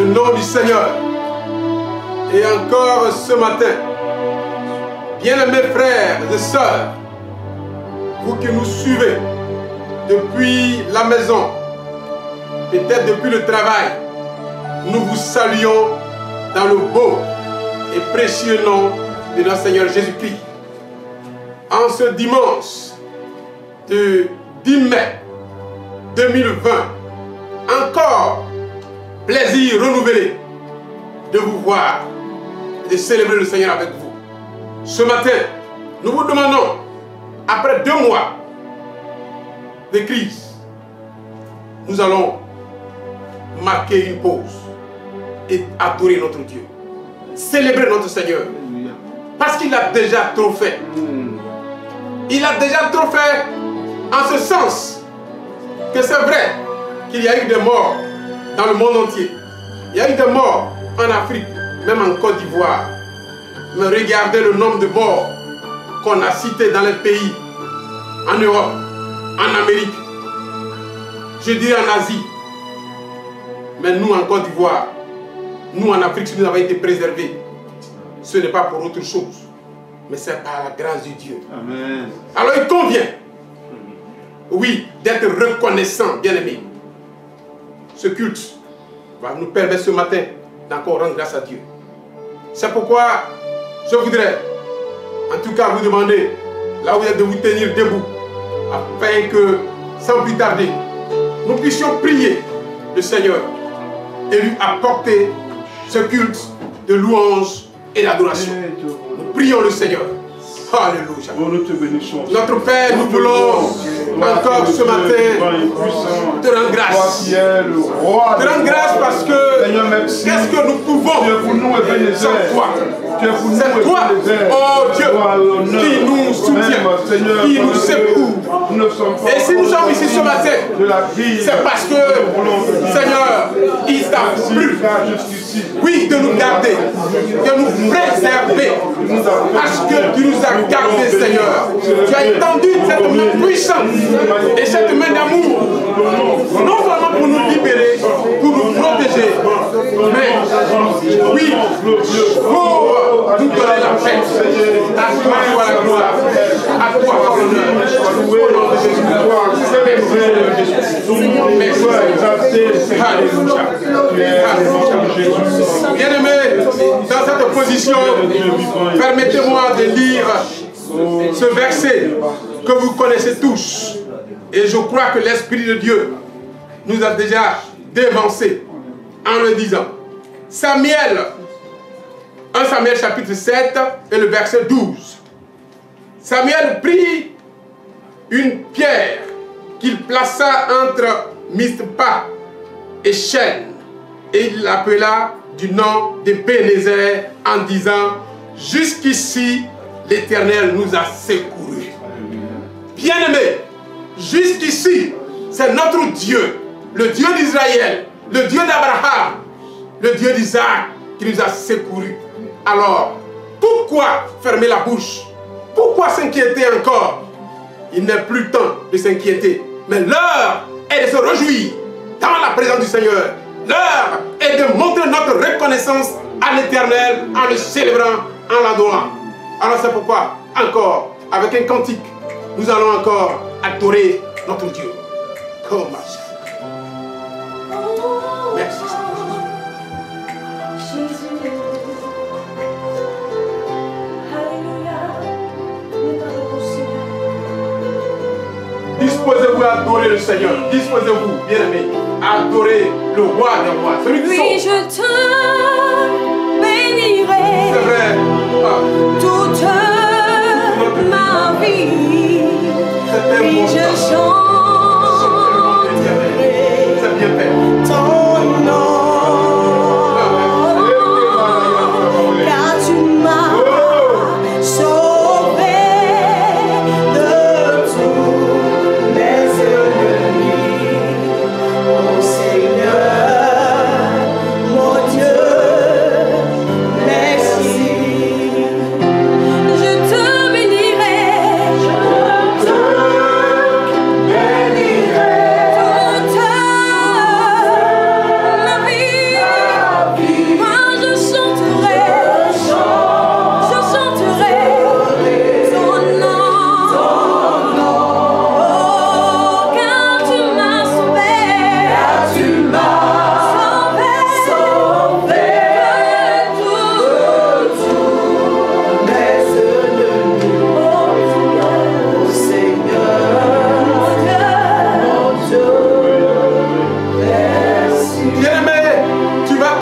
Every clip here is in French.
nom du Seigneur. Et encore ce matin, bien-aimés frères et sœurs, vous qui nous suivez depuis la maison, peut-être depuis le travail, nous vous saluons dans le beau et précieux nom de notre Seigneur Jésus-Christ. En ce dimanche de 10 mai 2020, encore plaisir renouvelé de vous voir et de célébrer le Seigneur avec vous. Ce matin, nous vous demandons, après 2 mois de crise, nous allons marquer une pause et adorer notre Dieu, célébrer notre Seigneur, parce qu'il a déjà trop fait. Il a déjà trop fait en ce sens que c'est vrai qu'il y a eu des morts dans le monde entier. Il y a eu des morts en Afrique, même en Côte d'Ivoire. Mais regardez le nombre de morts qu'on a cités dans les pays, en Europe, en Amérique, je dirais en Asie. Mais nous en Côte d'Ivoire, nous en Afrique, si nous avons été préservés, ce n'est pas pour autre chose, mais c'est par la grâce de Dieu. Amen. Alors il convient, oui, d'être reconnaissant, bien-aimé. Ce culte va nous permettre ce matin d'encore rendre grâce à Dieu. C'est pourquoi je voudrais, en tout cas, vous demander, là où vous êtes, de vous tenir debout, afin que, sans plus tarder, nous puissions prier le Seigneur et lui apporter ce culte de louange et d'adoration. Nous prions le Seigneur. Alléluia. Nous te bénissons. Notre Père, nous voulons encore ce matin te rendre grâce. Te rendre grâce parce que qu'est-ce que nous pouvons sans toi? C'est toi, oh Dieu, qui nous soutient, qui nous secoue. Et si nous sommes ici ce matin, c'est parce que, Seigneur, il t'a plu, oui, de nous garder, de nous préserver, parce que tu nous as gardés, Seigneur. Tu as étendu cette main puissante et cette main d'amour, non seulement pour nous libérer, pour nous protéger, mais oui, pour nous donner la paix. À toi soit la gloire, à toi soit l'honneur. Au nom de Jésus. Merci. Alléluia. Bien-aimés, dans cette position, permettez-moi de lire ce verset que vous connaissez tous. Et je crois que l'Esprit de Dieu nous a déjà dévancé en le disant. Samuel, 1 Samuel chapitre 7 et le verset 12. Samuel prit une pierre qu'il plaça entre Mizpa et Shen et il l'appela du nom de Bénézer en disant: jusqu'ici l'Éternel nous a secourus. Bien-aimés, jusqu'ici c'est notre Dieu, le Dieu d'Israël, le Dieu d'Abraham, le Dieu d'Isaac qui nous a secourus. Alors, pourquoi fermer la bouche? Pourquoi s'inquiéter encore? Il n'est plus temps de s'inquiéter, mais l'heure est de se réjouir dans la présence du Seigneur. L'heure est de montrer notre reconnaissance à l'Éternel en le célébrant, en l'adorant. Alors c'est pourquoi, encore, avec un cantique, nous allons encore adorer notre Dieu. Comme merci. Disposez-vous à adorer le Seigneur. Disposez-vous, bien-aimés, à adorer le roi des rois. Celui qui oui, je te bénirai. C'est vrai. Toute ma vie. Oui, je chanterai. C'est bien fait. Ton nom. Car tu m'as sauvé de tous mes ennemis. Oh Seigneur, mon Dieu, merci. Je te bénirai. Je te bénirai.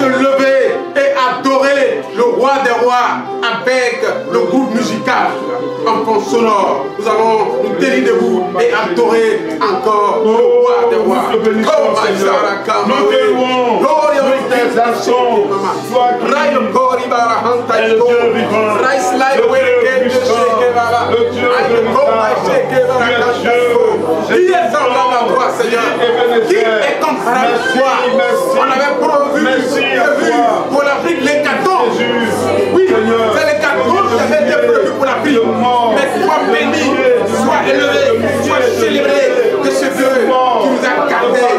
lever et adorer le roi des rois avec le groupe musical en fond sonore. Nous allons nous délier de vous et adorer encore le roi des rois. Nous te bénissons, Seigneur. Nous te louons. Nous t'exaltons. Toi qui es le Dieu vivant, le Dieu puissant, le Dieu Qui est semblable à toi, Seigneur? Qui est comparable à toi? On avait prévu pour l'Afrique l'hécatombe. Oui, c'est l'hécatombe qui avait été prévu pour l'Afrique. Mais sois béni, sois élevé, sois célébré de ce Dieu qui nous a gardés.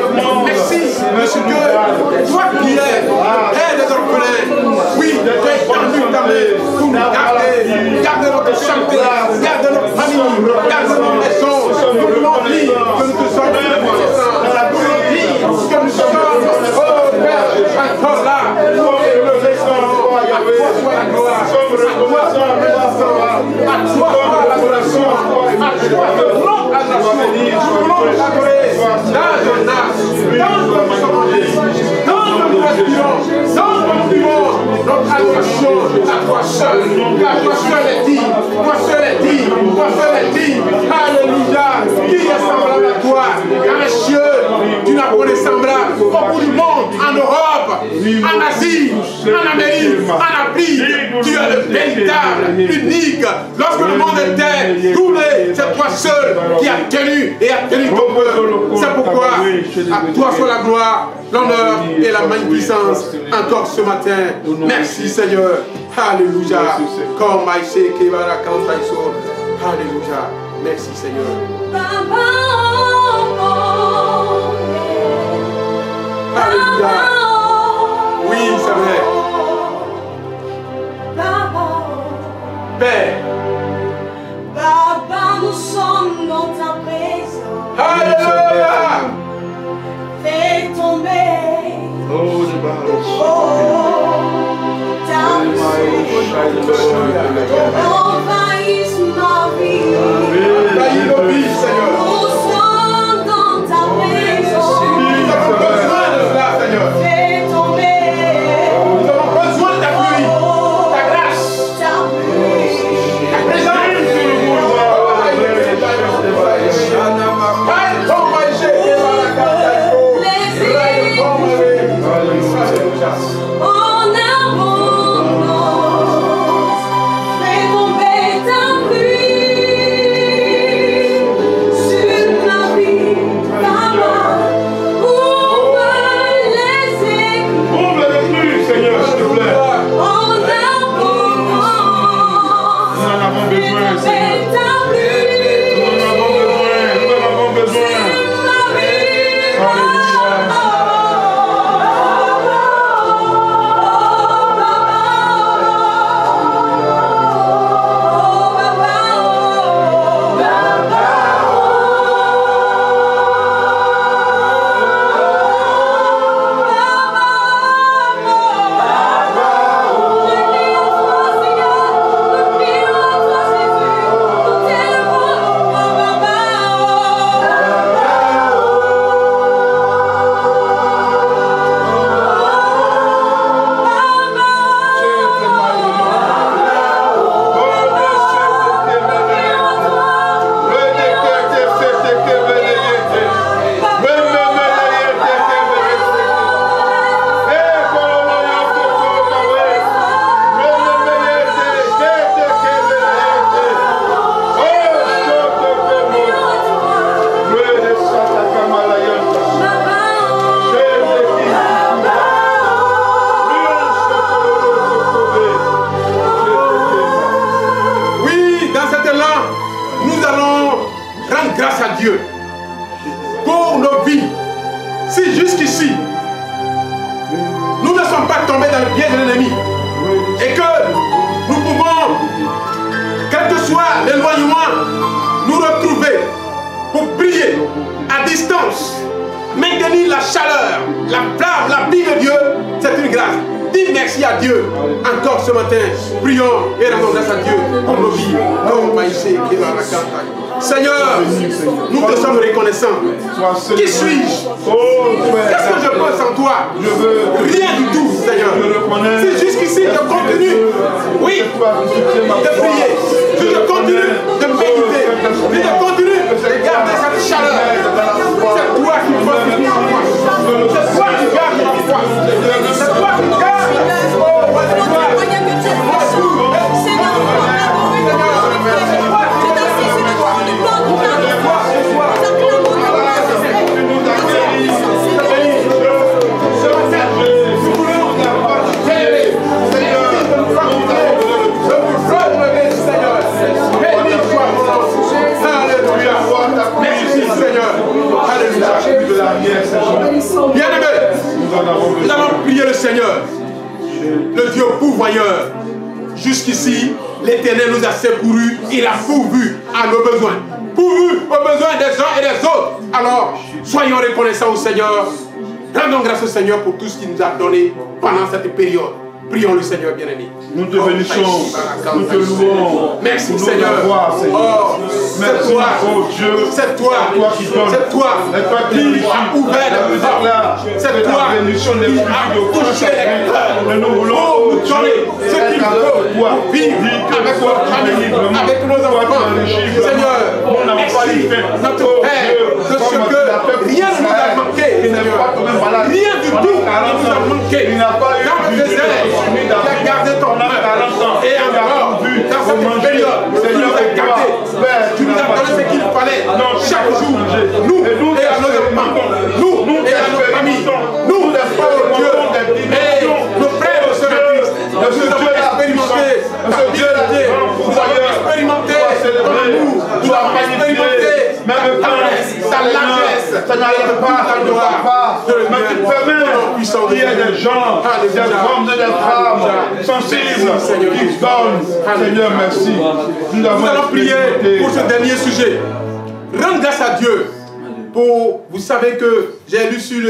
Merci, monsieur Dieu, toi qui es le père des orphelins. Oui, tu es tendu ta main pour nous garder. Garde notre santé, garde notre famille, garde nos maisons. Pour nous dire que nous te sommes reconnaissants. Pour nous dire que nous sommes, oh Père, encore là. Nous élever à toi soit la gloire. À toi soit l'adoration. À toi le nom à la joie. Nous voulons l'adorer dans ton âme, dans ton sommeil, dans notre respirons, dans ton vivant, notre adoration à toi seul. Car toi seul est digne, toi seul est digne, toi seul est digne. Alléluia. Qui est semblable à toi? Dans les cieux, tu n'as pas de semblable. Au bout du monde, en Europe, en Asie, en Amérique, en Afrique, tu es le véritable, unique. Lorsque le monde était tourné, c'est toi seul qui as tenu et a tenu ton peuple. C'est pourquoi à toi soit la gloire, l'honneur et la magnificence encore ce matin. Merci Seigneur. Alléluia. Comme Aïché Kebara Kantaïso. Alléluia. Merci Seigneur. Alléluia. Oui, c'est vrai. Père. Papa, nous sommes dans ta présence. Alléluia. Fais tomber. Ta envahisse ma vie. Envahis nos vies, Seigneur. Nous sommes dans ta présence. Nous avons besoin de cela, Seigneur. Fais tomber. Nous avons besoin de ta pluie, ta grâce, Ta pluie. ta présence. En abondance, fais tomber ta pluie sur ma vie, Papa, ouvre les écluses. Ouvre les pluies, Seigneur, s'il te plaît. En abondance, Nous en avons fais besoin, tomber Seigneur. ta pluie Nous en avons besoin. sur ma vie, grâce à Dieu pour nos vies. Si jusqu'ici, nous ne sommes pas tombés dans le piège de l'ennemi et que nous pouvons, quel que soit l'éloignement, nous retrouver pour prier à distance, maintenir la chaleur, la flamme, la vie de Dieu, c'est une grâce. Dis merci à Dieu encore ce matin. Prions et rendons grâce à Dieu pour nos vies. Seigneur, nous te sommes reconnaissants. Qui suis-je? Qu'est-ce que je peux sans toi? Rien du tout, Seigneur. de prier, si je continue de méditer, si je continue de garder cette chaleur, c'est toi qui fortifie ma foi. C'est toi qui garde ma foi. C'est toi qui garde. Oh, moi, c'est toi. Bien-aimés, nous allons prier le Seigneur, le Dieu pourvoyeur. Jusqu'ici, l'Éternel nous a secourus, il a pourvu à nos besoins, pourvu aux besoins des uns et des autres. Alors, soyons reconnaissants au Seigneur, rendons grâce au Seigneur pour tout ce qu'il nous a donné pendant cette période. Prions le Seigneur bien-aimé. Nous te bénissons, nous te louons. Merci Seigneur. Oh, c'est toi, c'est toi, c'est toi qui a ouvert les portes. C'est toi qui a touché les cœurs. Nous voulons nous donner ce qu'il faut pour vivre avec notre famille, avec nos enfants. Seigneur, merci notre Père de ce que rien ne nous a manqué, Seigneur. Rien du tout ne nous a manqué. Dans le désert, tu as gardé ton œuvre. Et encore, dans cette période, tu nous as gardé. Tu nous as donné ce qu'il fallait chaque jour. Nous et à nos enfants, nous et à nos familles, nous, oh Dieu, et nos frères et sœurs de Christ, nous avons expérimenté ta fidélité, nous avons expérimenté ton amour, nous avons expérimenté ta grâce, ta largesse, ta gloire. Il y a des gens, des hommes et des femmes sensibles qui se donnent. Seigneur, merci. Nous allons prier pour ce dernier sujet. Rendre grâce à Dieu pour, vous savez que j'ai lu sur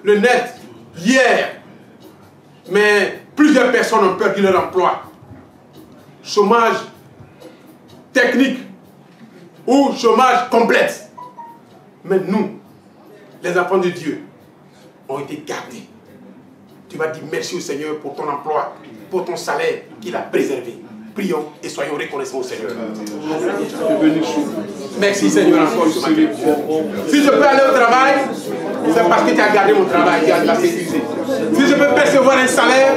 le net hier, mais plusieurs personnes ont perdu leur emploi. Chômage technique ou chômage complexe. Mais nous, les enfants de Dieu, ont été gardés. Tu vas dire merci au Seigneur pour ton emploi, pour ton salaire qu'il a préservé. Prions et soyons reconnaissants au Seigneur. Merci Seigneur encore ce matin. Si je peux aller au travail, c'est parce que tu as gardé mon travail, tu as la sécurité. Si je peux percevoir un salaire,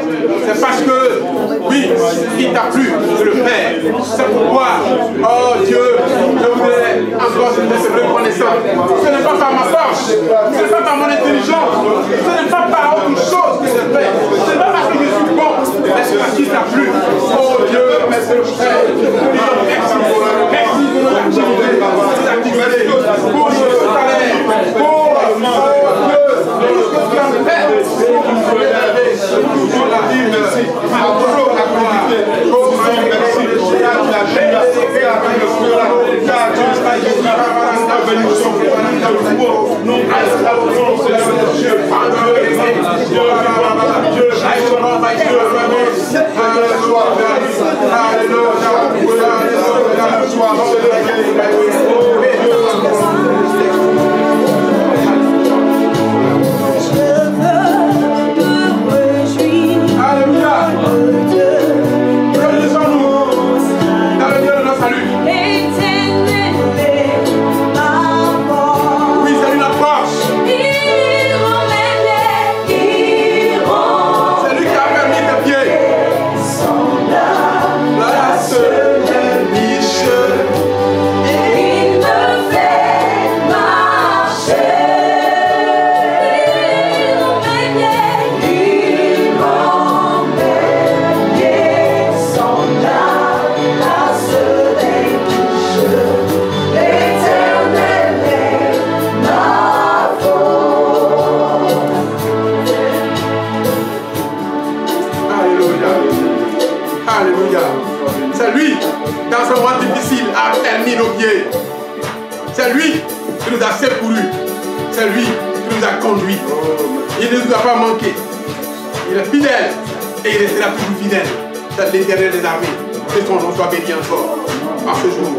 c'est parce que, oui, il t'a plu de le faire. C'est pourquoi, oh Dieu, je voudrais encore te reconnaissant. Ce n'est pas par ma force, ce n'est pas par mon intelligence, ce n'est pas par autre chose que je fais. Ce n'est pas parce que je suis bon, mais c'est parce qu'il t'a plu. Oh Dieu, merci pour nos activités, pour nos salaires, pour Dieu, ce que tu as fait, pour nous préserver, pour la vie, merci. Pour la qualité, pour C'est lui qui nous a secourus. C'est lui qui nous a conduits. Il ne nous a pas manqué. Il est fidèle et il restera toujours fidèle. C'est l'Éternel des armées. Que son nom soit béni encore en ce jour.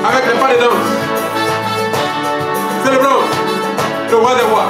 Avec les pas de danse, célébrons le roi des rois.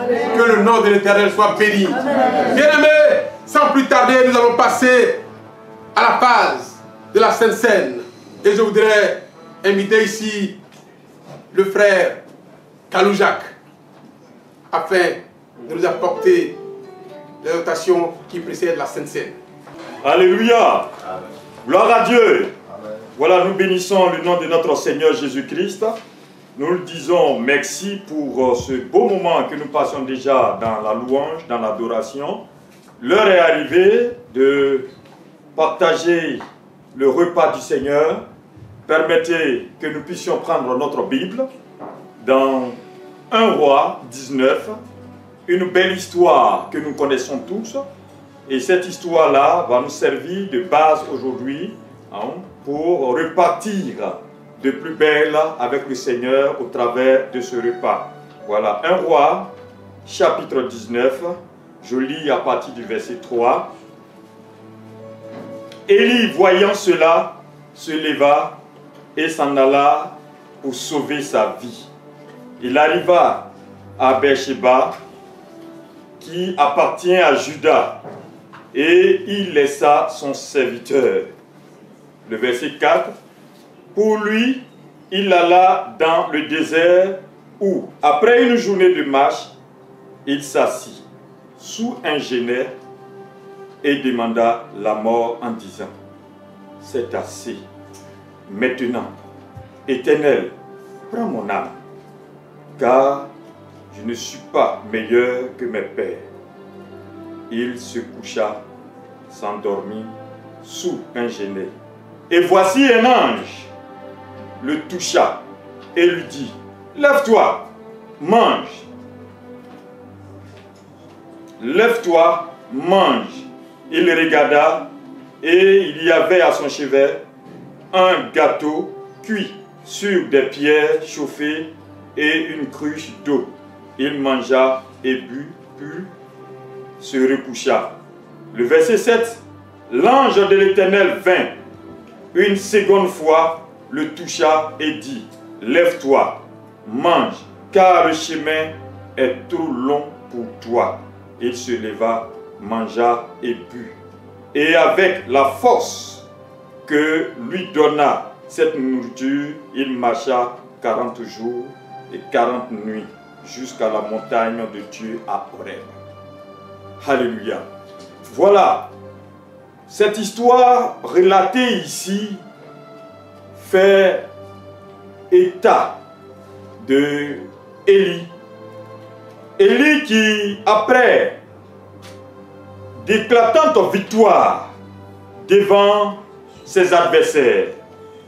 Que le nom de l'Éternel soit béni. Bien-aimés, sans plus tarder, nous allons passer à la phase de la Sainte Seine. Et je voudrais inviter ici le frère Kaloujak afin de nous apporter l'exhortation qui précède la Sainte Seine. Alléluia. Gloire à Dieu. Voilà, nous bénissons le nom de notre Seigneur Jésus-Christ. Nous le disons merci pour ce beau moment que nous passons déjà dans la louange, dans l'adoration. L'heure est arrivée de partager le repas du Seigneur. Permettez que nous puissions prendre notre Bible dans 1 Roi 19, une belle histoire que nous connaissons tous. Et cette histoire-là va nous servir de base aujourd'hui pour repartir de plus belle avec le Seigneur au travers de ce repas. Voilà, 1 Roi, chapitre 19, je lis à partir du verset 3. Élie, voyant cela, se leva et s'en alla pour sauver sa vie. Il arriva à Beersheba, qui appartient à Juda, et il laissa son serviteur. Le verset 4. Pour lui, il alla dans le désert où, après une journée de marche, il s'assit sous un genêt et demanda la mort en disant: c'est assez. Maintenant, Éternel, prends mon âme, car je ne suis pas meilleur que mes pères. Il se coucha, s'endormit sous un genêt. Et voici un ange le toucha et lui dit: lève-toi, mange. Lève-toi, mange. Il regarda et il y avait à son chevet un gâteau cuit sur des pierres chauffées et une cruche d'eau. Il mangea et but, puis se recoucha. Le verset 7. L'ange de l'Éternel vint une seconde fois, le toucha et dit: lève-toi, mange, car le chemin est trop long pour toi. Il se leva, mangea et but. Et avec la force que lui donna cette nourriture, il marcha 40 jours et 40 nuits jusqu'à la montagne de Dieu à Horeb. Alléluia. Voilà, cette histoire relatée ici fait état de Élie. Élie qui, après d'éclatantes victoires devant ses adversaires,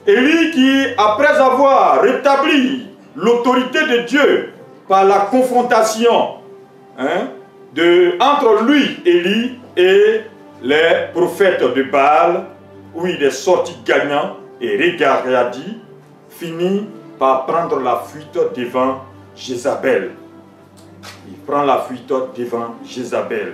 Élie qui, après avoir rétabli l'autorité de Dieu par la confrontation entre lui, Élie, et les prophètes de Baal, où il est sorti gagnant et regardé, finit par prendre la fuite devant Jézabel. Il prend la fuite devant Jézabel.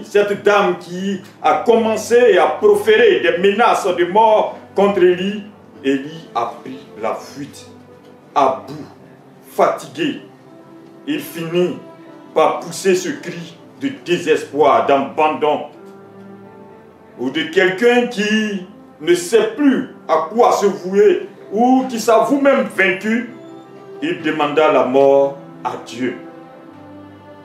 Cette dame qui a commencé à proférer des menaces de mort contre Élie, Élie a pris la fuite, à bout, fatigué. Il finit par pousser ce cri de désespoir, d'abandon, ou de quelqu'un qui ne sait plus à quoi se vouer, ou qui s'avoue même vaincu. Il demanda la mort à Dieu.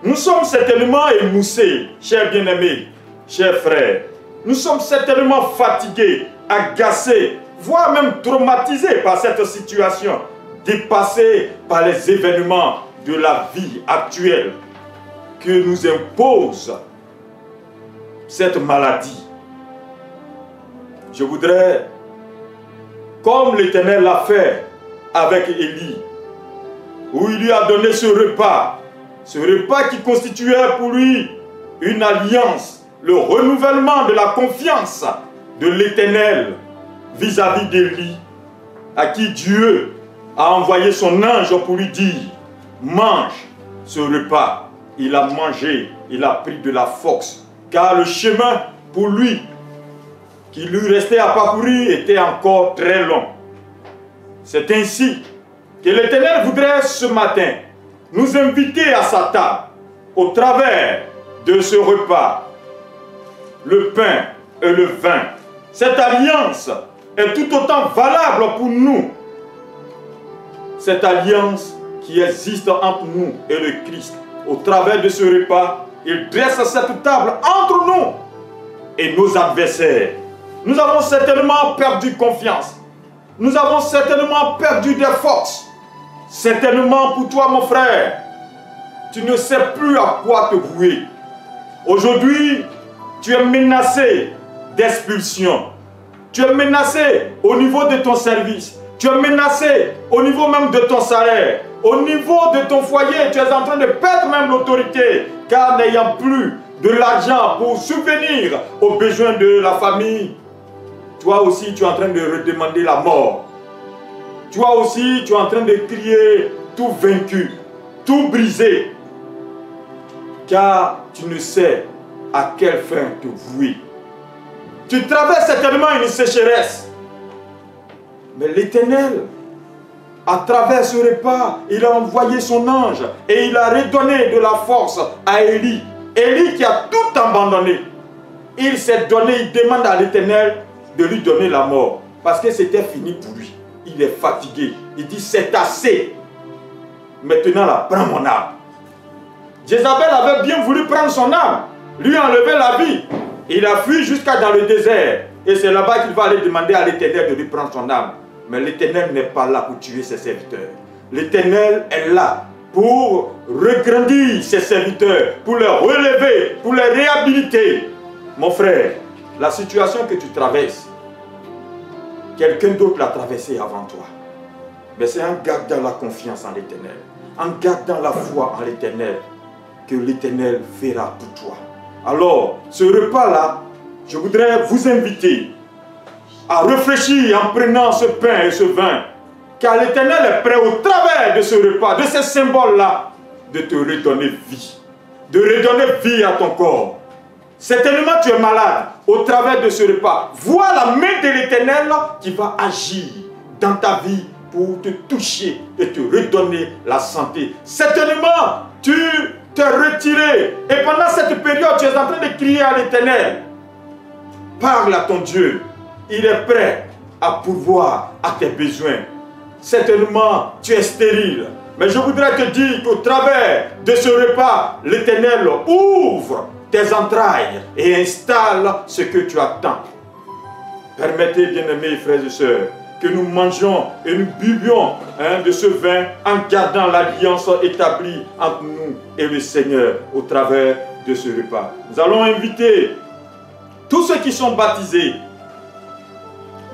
Nous sommes certainement émoussés, chers bien-aimés, chers frères. Nous sommes certainement fatigués, agacés, voire même traumatisés par cette situation, dépassés par les événements de la vie actuelle que nous impose cette maladie. Je voudrais, comme l'Éternel l'a fait avec Élie, où il lui a donné ce repas qui constituait pour lui une alliance, le renouvellement de la confiance de l'Éternel vis-à-vis d'Élie, à qui Dieu a envoyé son ange pour lui dire: mange ce repas. Il a mangé, il a pris de la force, car le chemin pour lui qui lui restait à parcourir était encore très long. C'est ainsi que l'Éternel voudrait ce matin nous inviter à sa table, au travers de ce repas, le pain et le vin. Cette alliance est tout autant valable pour nous. Cette alliance qui existe entre nous et le Christ. Au travers de ce repas, il dresse cette table entre nous et nos adversaires. Nous avons certainement perdu confiance. Nous avons certainement perdu des forces. Certainement pour toi, mon frère, tu ne sais plus à quoi te vouer. Aujourd'hui, tu es menacé d'expulsion. Tu es menacé au niveau de ton service. Tu es menacé au niveau même de ton salaire. Au niveau de ton foyer, tu es en train de perdre même l'autorité. Car n'ayant plus de l'argent pour subvenir aux besoins de la famille, toi aussi tu es en train de redemander la mort. Toi aussi tu es en train de crier tout vaincu, tout brisé. Car tu ne sais à quelle fin te vouer. Tu traverses certainement une sécheresse. Mais l'Éternel, à travers ce repas, il a envoyé son ange et il a redonné de la force à Élie. Élie qui a tout abandonné. Il s'est donné, il demande à l'Éternel de lui donner la mort. Parce que c'était fini pour lui. Il est fatigué. Il dit c'est assez. Maintenant là, prends mon âme. Jézabel avait bien voulu prendre son âme, lui enlever la vie. Il a fui jusqu'à dans le désert. Et c'est là-bas qu'il va aller demander à l'Éternel de lui prendre son âme. Mais l'Éternel n'est pas là pour tuer ses serviteurs. L'Éternel est là pour regrandir ses serviteurs, pour les relever, pour les réhabiliter. Mon frère, la situation que tu traverses, quelqu'un d'autre l'a traversée avant toi. Mais c'est en gardant la confiance en l'Éternel, en gardant la foi en l'Éternel, que l'Éternel fera pour toi. Alors, ce repas-là, je voudrais vous inviter à réfléchir en prenant ce pain et ce vin, car l'Éternel est prêt au travers de ce repas, de ces symboles-là, de te redonner vie, de redonner vie à ton corps. Certainement tu es malade au travers de ce repas. Vois la main de l'Éternel qui va agir dans ta vie pour te toucher et te redonner la santé. Certainement tu t'es retiré et pendant cette période tu es en train de crier à l'Éternel. Parle à ton Dieu. Il est prêt à pourvoir à tes besoins. Certainement, tu es stérile. Mais je voudrais te dire qu'au travers de ce repas, l'Éternel ouvre tes entrailles et installe ce que tu attends. Permettez, bien-aimés frères et sœurs, que nous mangeons et nous buvions de ce vin en gardant l'alliance établie entre nous et le Seigneur au travers de ce repas. Nous allons inviter tous ceux qui sont baptisés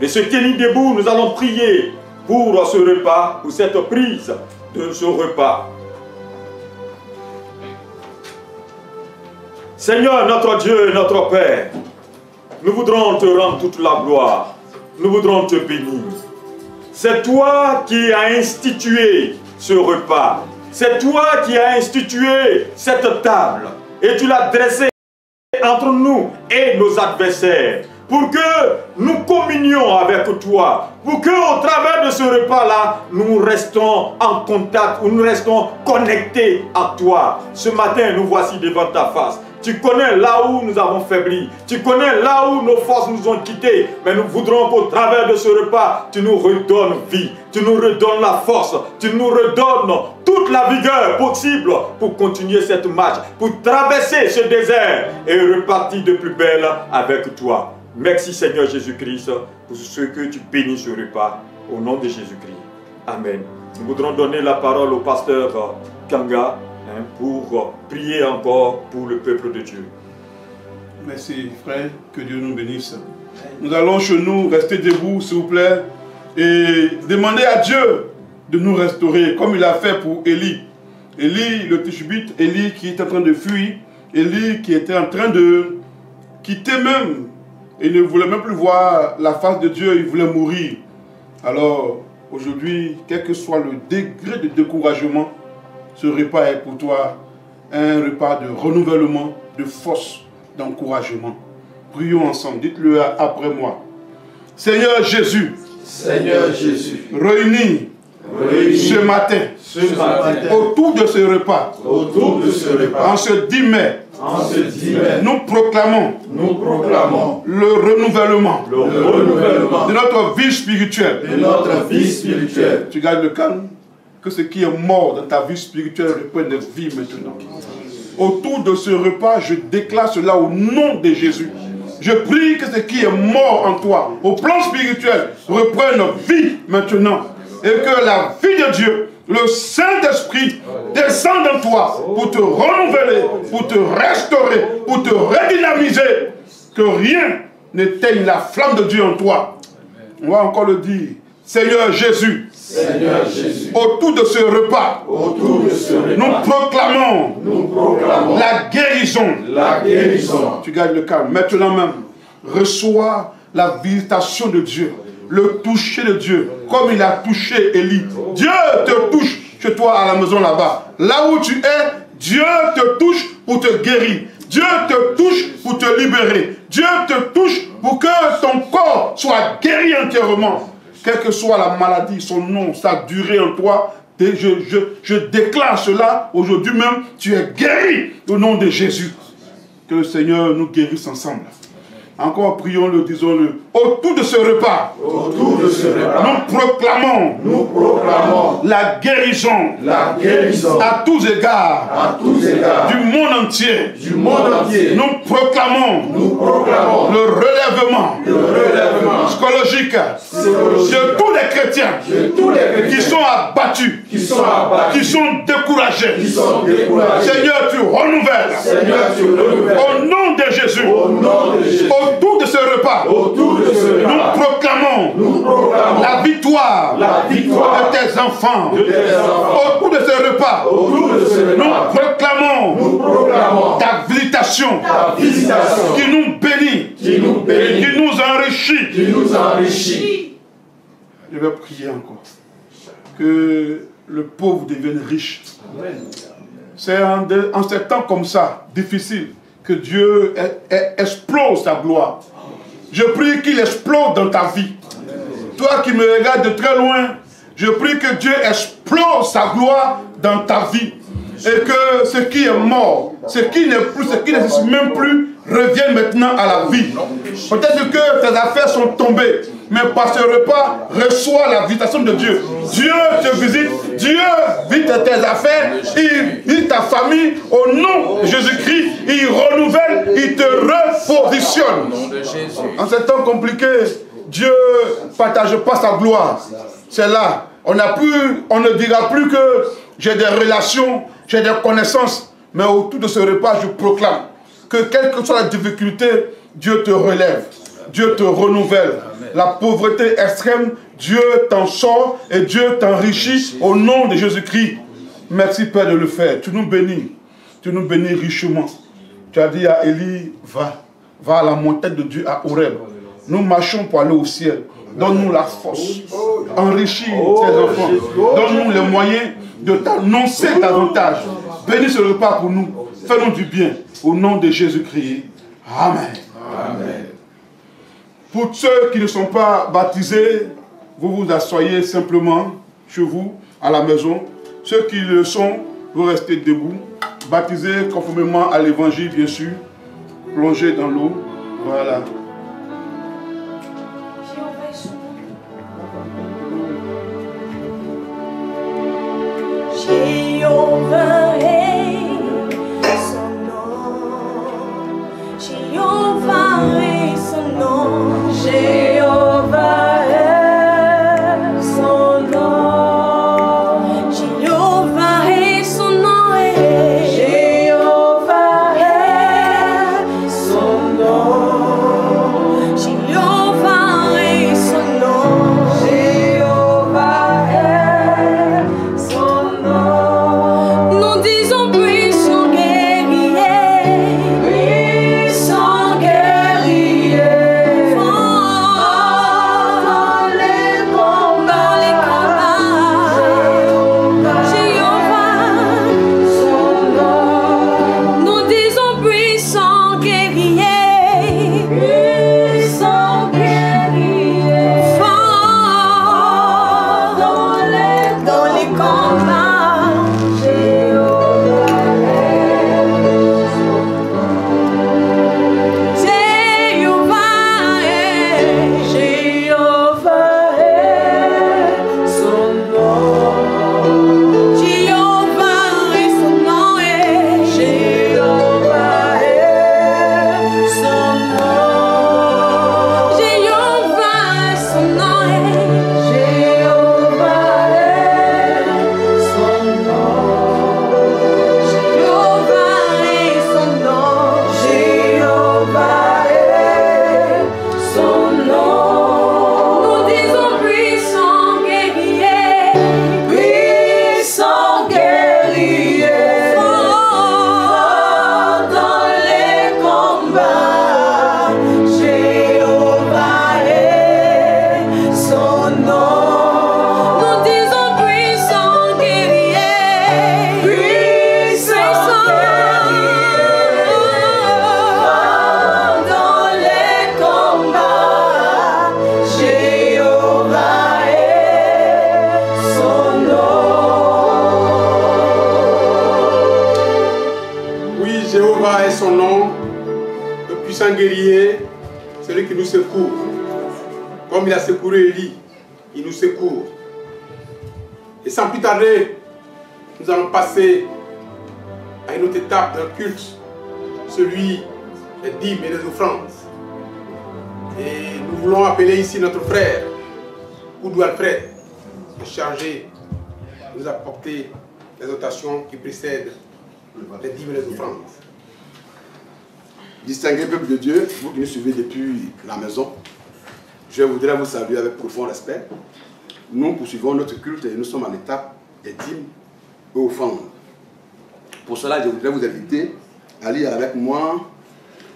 de se tenir debout. Nous allons prier pour ce repas, pour cette prise de ce repas. Seigneur, notre Dieu, notre Père, nous voudrons te rendre toute la gloire. Nous voudrons te bénir. C'est toi qui as institué ce repas. C'est toi qui as institué cette table. Et tu l'as dressée entre nous et nos adversaires, pour que nous communions avec toi, pour que au travers de ce repas-là, nous restons en contact, ou nous restons connectés à toi. Ce matin, nous voici devant ta face. Tu connais là où nous avons faibli, tu connais là où nos forces nous ont quittés, mais nous voudrons qu'au travers de ce repas, tu nous redonnes vie, tu nous redonnes la force, tu nous redonnes toute la vigueur possible pour continuer cette marche, pour traverser ce désert et repartir de plus belle avec toi. Merci Seigneur Jésus-Christ pour ce que tu bénis ce repas. Au nom de Jésus-Christ. Amen. Nous voudrons donner la parole au pasteur Kanga pour prier encore pour le peuple de Dieu. Merci frère, que Dieu nous bénisse. Nous allons chez nous rester debout s'il vous plaît et demander à Dieu de nous restaurer comme il a fait pour Élie. Élie le Tishbite, Élie qui est en train de fuir, Élie qui était en train de quitter même. Il ne voulait même plus voir la face de Dieu, il voulait mourir. Alors, aujourd'hui, quel que soit le degré de découragement, ce repas est pour toi un repas de renouvellement, de force, d'encouragement. Prions ensemble, dites-le après moi. Seigneur Jésus, Seigneur Jésus, réunis ce matin, autour de ce repas, en ce 10 mai, nous proclamons le renouvellement de notre vie spirituelle. Tu gardes le calme, que ce qui est mort dans ta vie spirituelle reprenne de vie maintenant. Autour de ce repas, je déclare cela au nom de Jésus. Je prie que ce qui est mort en toi, au plan spirituel, reprenne vie maintenant. Et que la vie de Dieu, le Saint-Esprit, descende en toi pour te renouveler, pour te restaurer, pour te redynamiser. Que rien n'éteigne la flamme de Dieu en toi. On va encore le dire. Seigneur Jésus, autour de ce repas, nous proclamons la guérison. Tu gardes le calme. Maintenant même, reçois la visitation de Dieu, le toucher de Dieu, comme il a touché Élie. Dieu te touche chez toi à la maison là-bas. Là où tu es, Dieu te touche pour te guérir. Dieu te touche pour te libérer. Dieu te touche pour que ton corps soit guéri entièrement. Quelle que soit la maladie, son nom, sa durée en toi, je déclare cela aujourd'hui même, tu es guéri au nom de Jésus. Que le Seigneur nous guérisse ensemble. Encore prions-le, disons-le. Autour de ce repas, nous proclamons la guérison à tous égards, du monde entier. Nous proclamons le relèvement psychologique de tous les chrétiens qui sont abattus, qui sont découragés. Seigneur, tu renouvelles. Au nom de Jésus. Autour de ce repas, nous proclamons la victoire de tes enfants. Autour de ce repas, nous proclamons ta visitation qui nous bénit, qui nous enrichit. Je vais prier encore. Que le pauvre devienne riche. C'est en ces temps comme ça, difficile, que Dieu explose sa gloire. Je prie qu'il explose dans ta vie. Toi qui me regardes de très loin, je prie que Dieu explose sa gloire dans ta vie. Et que ce qui est mort, ce qui n'existe même plus, revienne maintenant à la vie. Peut-être que tes affaires sont tombées, mais par ce repas, reçois la visitation de Dieu. Dieu te visite, Dieu visite tes affaires, il visite ta famille, au nom de Jésus-Christ, il renouvelle, il te repositionne. En ces temps compliqués, Dieu ne partage pas sa gloire. C'est là, on ne dira plus que j'ai des relations, j'ai des connaissances, mais autour de ce repas, je proclame que quelle que soit la difficulté, Dieu te relève, Dieu te renouvelle. La pauvreté extrême, Dieu t'en sort et Dieu t'enrichit au nom de Jésus-Christ. Merci Père de le faire. Tu nous bénis richement. Tu as dit à Élie, va à la montagne de Dieu à Horeb. Nous marchons pour aller au ciel. Donne-nous la force. Enrichis tes enfants. Donne-nous les moyens de t'annoncer davantage. Bénis ce repas pour nous. Fais-nous du bien. Au nom de Jésus-Christ. Amen. Amen. Pour ceux qui ne sont pas baptisés, vous vous asseyez simplement chez vous, à la maison. Ceux qui le sont, vous restez debout. Baptisés conformément à l'évangile, bien sûr. Plongez dans l'eau. Voilà. Jéhovah est son nom. Jéhovah est son nom. Jéhovah est son nom. Jéhovah est son nom. Jéhovah est son nom. Jéhovah est son nom, le puissant guerrier, celui qui nous secourt. Comme il a secouru Élie, il nous secourt. Et sans plus tarder, nous allons passer à une autre étape d'un culte, celui des dîmes et des offrandes. Et nous voulons appeler ici notre frère, Oudou Alfred, chargé de nous apporter les notations qui précèdent les dîmes et les offrandes. Distingué peuple de Dieu, vous qui nous suivez depuis la maison, je voudrais vous saluer avec profond respect. Nous poursuivons notre culte et nous sommes à l'étape des dîmes et offrandes. Pour cela, je voudrais vous inviter à lire avec moi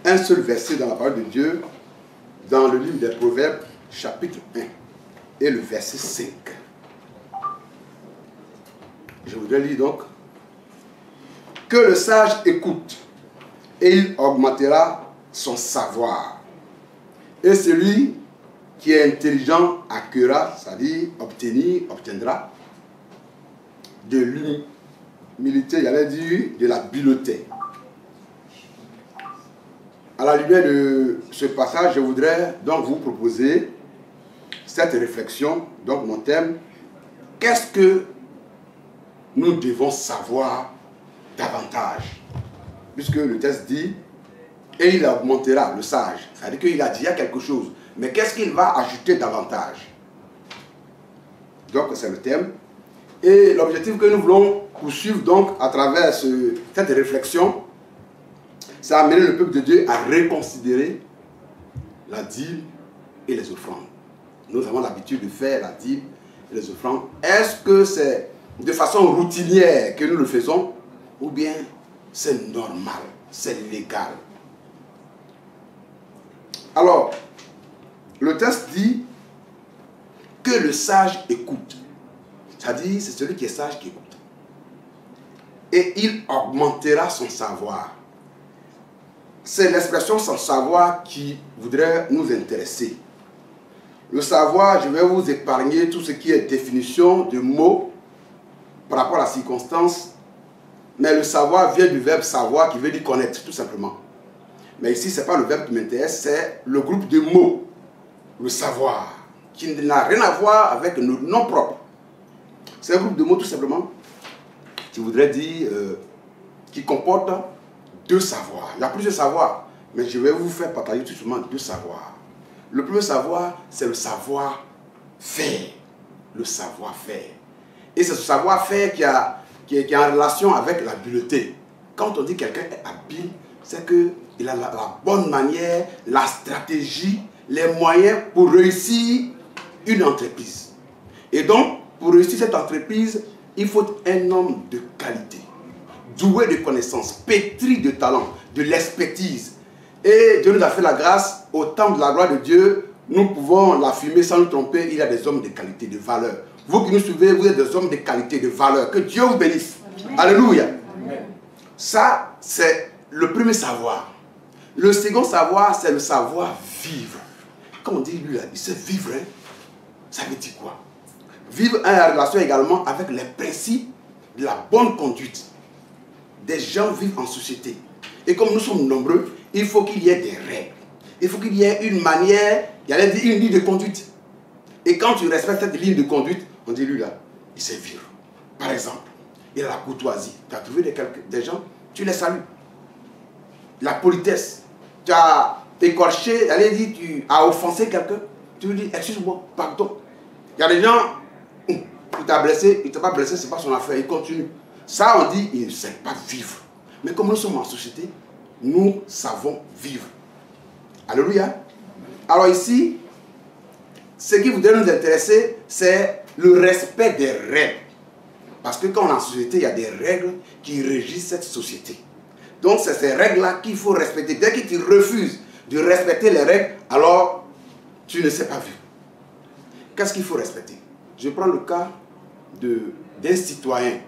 un seul verset dans la parole de Dieu, dans le livre des Proverbes, chapitre 1, et le verset 5. Je voudrais lire donc: que le sage écoute, et il augmentera son savoir. Et celui qui est intelligent acquérera, c'est-à-dire obtiendra de l'humilité, j'allais dire de la habileté. À la lumière de ce passage, je voudrais donc vous proposer cette réflexion. Donc mon thème: qu'est-ce que nous devons savoir davantage? Puisque le texte dit, et il augmentera, le sage. C'est-à-dire qu'il a déjà quelque chose. Mais qu'est-ce qu'il va ajouter davantage? Donc c'est le thème. Et l'objectif que nous voulons poursuivre donc à travers cette réflexion, c'est amener le peuple de Dieu à reconsidérer la dîme et les offrandes. Nous avons l'habitude de faire la dîme et les offrandes. Est-ce que c'est de façon routinière que nous le faisons, ou bien c'est normal, c'est légal? Alors, le texte dit que le sage écoute. C'est-à-dire, c'est celui qui est sage qui écoute. Et il augmentera son savoir. C'est l'expression son savoir qui voudrait nous intéresser. Le savoir, je vais vous épargner tout ce qui est définition de mots par rapport à la circonstance. Mais le savoir vient du verbe savoir qui veut dire connaître, tout simplement. Mais ici, ce n'est pas le verbe qui m'intéresse, c'est le groupe de mots, le savoir, qui n'a rien à voir avec nos noms propres. C'est un groupe de mots, tout simplement, qui voudrait dire, qui comporte deux savoirs. Il y a plusieurs savoirs, mais je vais vous faire partager tout simplement deux savoirs. Le premier savoir, c'est le savoir-faire. Le savoir-faire. Et c'est ce savoir-faire qui est en relation avec l'habileté. Quand on dit que quelqu'un est habile, c'est qu'il a la bonne manière, la stratégie, les moyens pour réussir une entreprise. Et donc, pour réussir cette entreprise, il faut un homme de qualité, doué de connaissances, pétri de talent, de l'expertise. Et Dieu nous a fait la grâce, au temps de la gloire de Dieu, nous pouvons l'affirmer sans nous tromper, il y a des hommes de qualité, de valeur. Vous qui nous suivez, vous êtes des hommes de qualité, de valeur. Que Dieu vous bénisse. Amen. Alléluia. Amen. Ça, c'est le premier savoir. Le second savoir, c'est le savoir-vivre. Quand on dit lui, là, il sait vivre, hein? Ça veut dire quoi? Vivre en relation également avec les principes de la bonne conduite. Des gens vivent en société. Et comme nous sommes nombreux, il faut qu'il y ait des règles. Il faut qu'il y ait une manière, il y a une ligne de conduite. Et quand tu respectes cette ligne de conduite, on dit lui là, il sait vivre. Par exemple, il a la courtoisie. Tu as trouvé des gens, tu les salues. La politesse. Tu as écorché, tu as offensé quelqu'un, tu lui dis, excuse-moi, pardon. Il y a des gens, il t'a blessé, il ne t'a pas blessé, ce n'est pas son affaire, il continue. Ça, on dit, il ne sait pas vivre. Mais comme nous sommes en société, nous savons vivre. Alléluia. Alors ici, ce qui voudrait nous intéresser, c'est le respect des règles. Parce que quand on est en société, il y a des règles qui régissent cette société. Donc c'est ces règles-là qu'il faut respecter. Dès que tu refuses de respecter les règles, alors tu ne sais pas vivre. Qu'est-ce qu'il faut respecter? Je prends le cas d'un citoyen.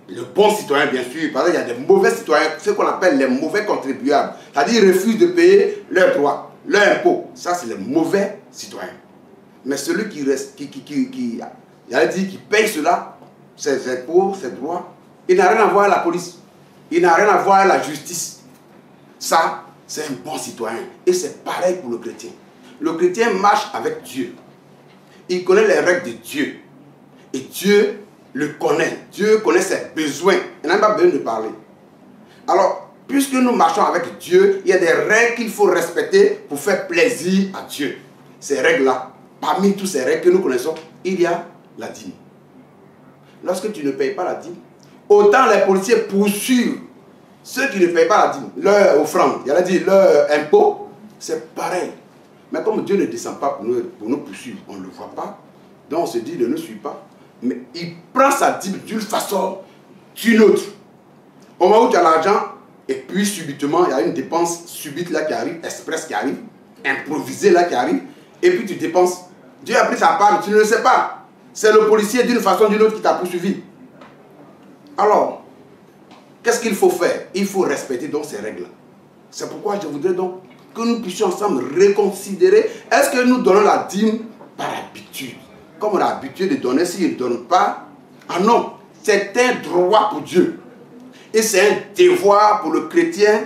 Le bon citoyen, bien sûr, parce qu'il y a des mauvais citoyens, ce qu'on appelle les mauvais contribuables. C'est-à-dire ils refusent de payer leurs droits, leurs impôts. Ça, c'est les mauvais citoyens. Mais celui qui paye cela, ses impôts, ses droits, il n'a rien à voir avec la police. Il n'a rien à voir avec la justice. Ça, c'est un bon citoyen. Et c'est pareil pour le chrétien. Le chrétien marche avec Dieu. Il connaît les règles de Dieu. Et Dieu le connaît. Dieu connaît ses besoins. Il n'a pas besoin de parler. Alors, puisque nous marchons avec Dieu, il y a des règles qu'il faut respecter pour faire plaisir à Dieu. Ces règles-là, parmi toutes ces règles que nous connaissons, il y a la dîme. Lorsque tu ne payes pas la dîme, autant les policiers poursuivent ceux qui ne payent pas la dîme, leur offrande, il a dit leur impôt, c'est pareil. Mais comme Dieu ne descend pas pour nous poursuivre, on ne le voit pas, donc on se dit ne nous suit pas. Mais il prend sa dîme d'une façon, d'une autre. Au moment où tu as l'argent, et puis subitement, il y a une dépense subite là qui arrive, express qui arrive, improvisée là qui arrive, et puis tu dépenses. Dieu a pris sa part, tu ne le sais pas. C'est le policier d'une façon ou d'une autre qui t'a poursuivi. Alors, qu'est-ce qu'il faut faire? Il faut respecter donc ces règles. C'est pourquoi je voudrais donc que nous puissions ensemble reconsidérer, est-ce que nous donnons la dîme par habitude? Comme on a l'habitude de donner, s'il ne donne pas, ah non, c'est un droit pour Dieu. Et c'est un devoir pour le chrétien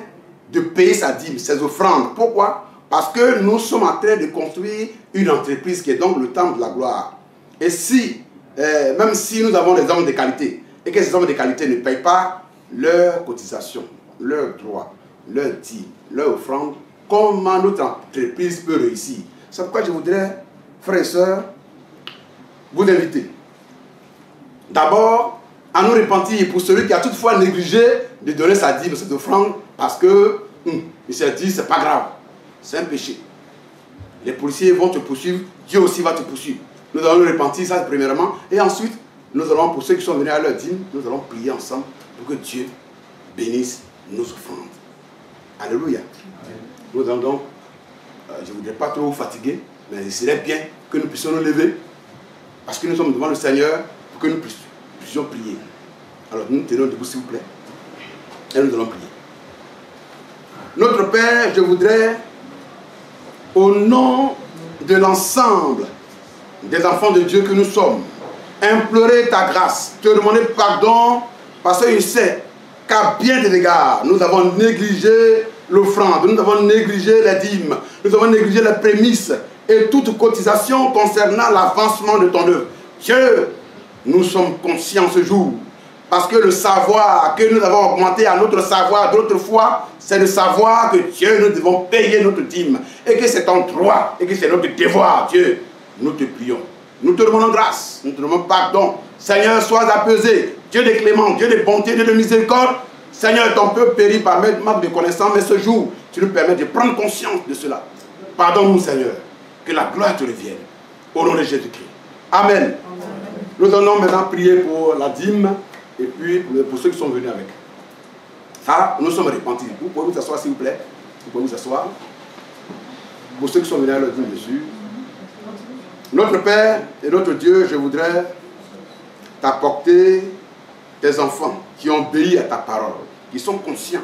de payer sa dîme, ses offrandes. Pourquoi? Parce que nous sommes en train de construire une entreprise qui est donc le temple de la gloire. Et si, même si nous avons des hommes de qualité, et que ces hommes de qualité ne payent pas leurs cotisations, leurs droits, leurs dîmes, leurs offrandes, comment notre entreprise peut réussir? C'est pourquoi je voudrais, frères et sœurs, vous inviter. D'abord, à nous repentir pour celui qui a toutefois négligé de donner sa dîme, cette offrande, parce que il s'est dit, c'est pas grave, c'est un péché. Les policiers vont te poursuivre, Dieu aussi va te poursuivre. Nous allons nous repentir, ça premièrement, et ensuite, nous allons, pour ceux qui sont venus à leur dîme, nous allons prier ensemble pour que Dieu bénisse nos offrandes. Alléluia. Nous allons donc, je ne voudrais pas trop vous fatiguer, mais il serait bien que nous puissions nous lever, parce que nous sommes devant le Seigneur, pour que nous puissions prier. Alors nous tenons debout s'il vous plaît, et nous allons prier. Notre Père, je voudrais, au nom de l'ensemble des enfants de Dieu que nous sommes, implorer ta grâce, te demander pardon, parce que je sais qu'à bien des égards, nous avons négligé l'offrande, nous avons négligé les dîmes, nous avons négligé les prémices et toute cotisation concernant l'avancement de ton œuvre. Dieu, nous sommes conscients ce jour, parce que le savoir que nous avons augmenté à notre savoir d'autrefois, c'est de savoir que Dieu, nous devons payer notre dîme, et que c'est ton droit, et que c'est notre devoir. Dieu, nous te prions. Nous te demandons grâce, nous te demandons pardon. Seigneur, sois apaisé. Dieu de clément, Dieu de bonté, Dieu de miséricorde. Seigneur, ton peuple périt par manque de connaissance, mais ce jour, tu nous permets de prendre conscience de cela. Pardonne-nous, Seigneur, que la gloire te revienne. Au nom de Jésus-Christ. Amen. Amen. Nous allons maintenant prier pour la dîme et puis pour ceux qui sont venus avec. Ça, nous sommes repentis. Vous pouvez vous asseoir, s'il vous plaît. Vous pouvez vous asseoir. Pour ceux qui sont venus à leur dîme dessus. Notre Père et notre Dieu, je voudrais t'apporter tes enfants qui ont obéi à ta parole, qui sont conscients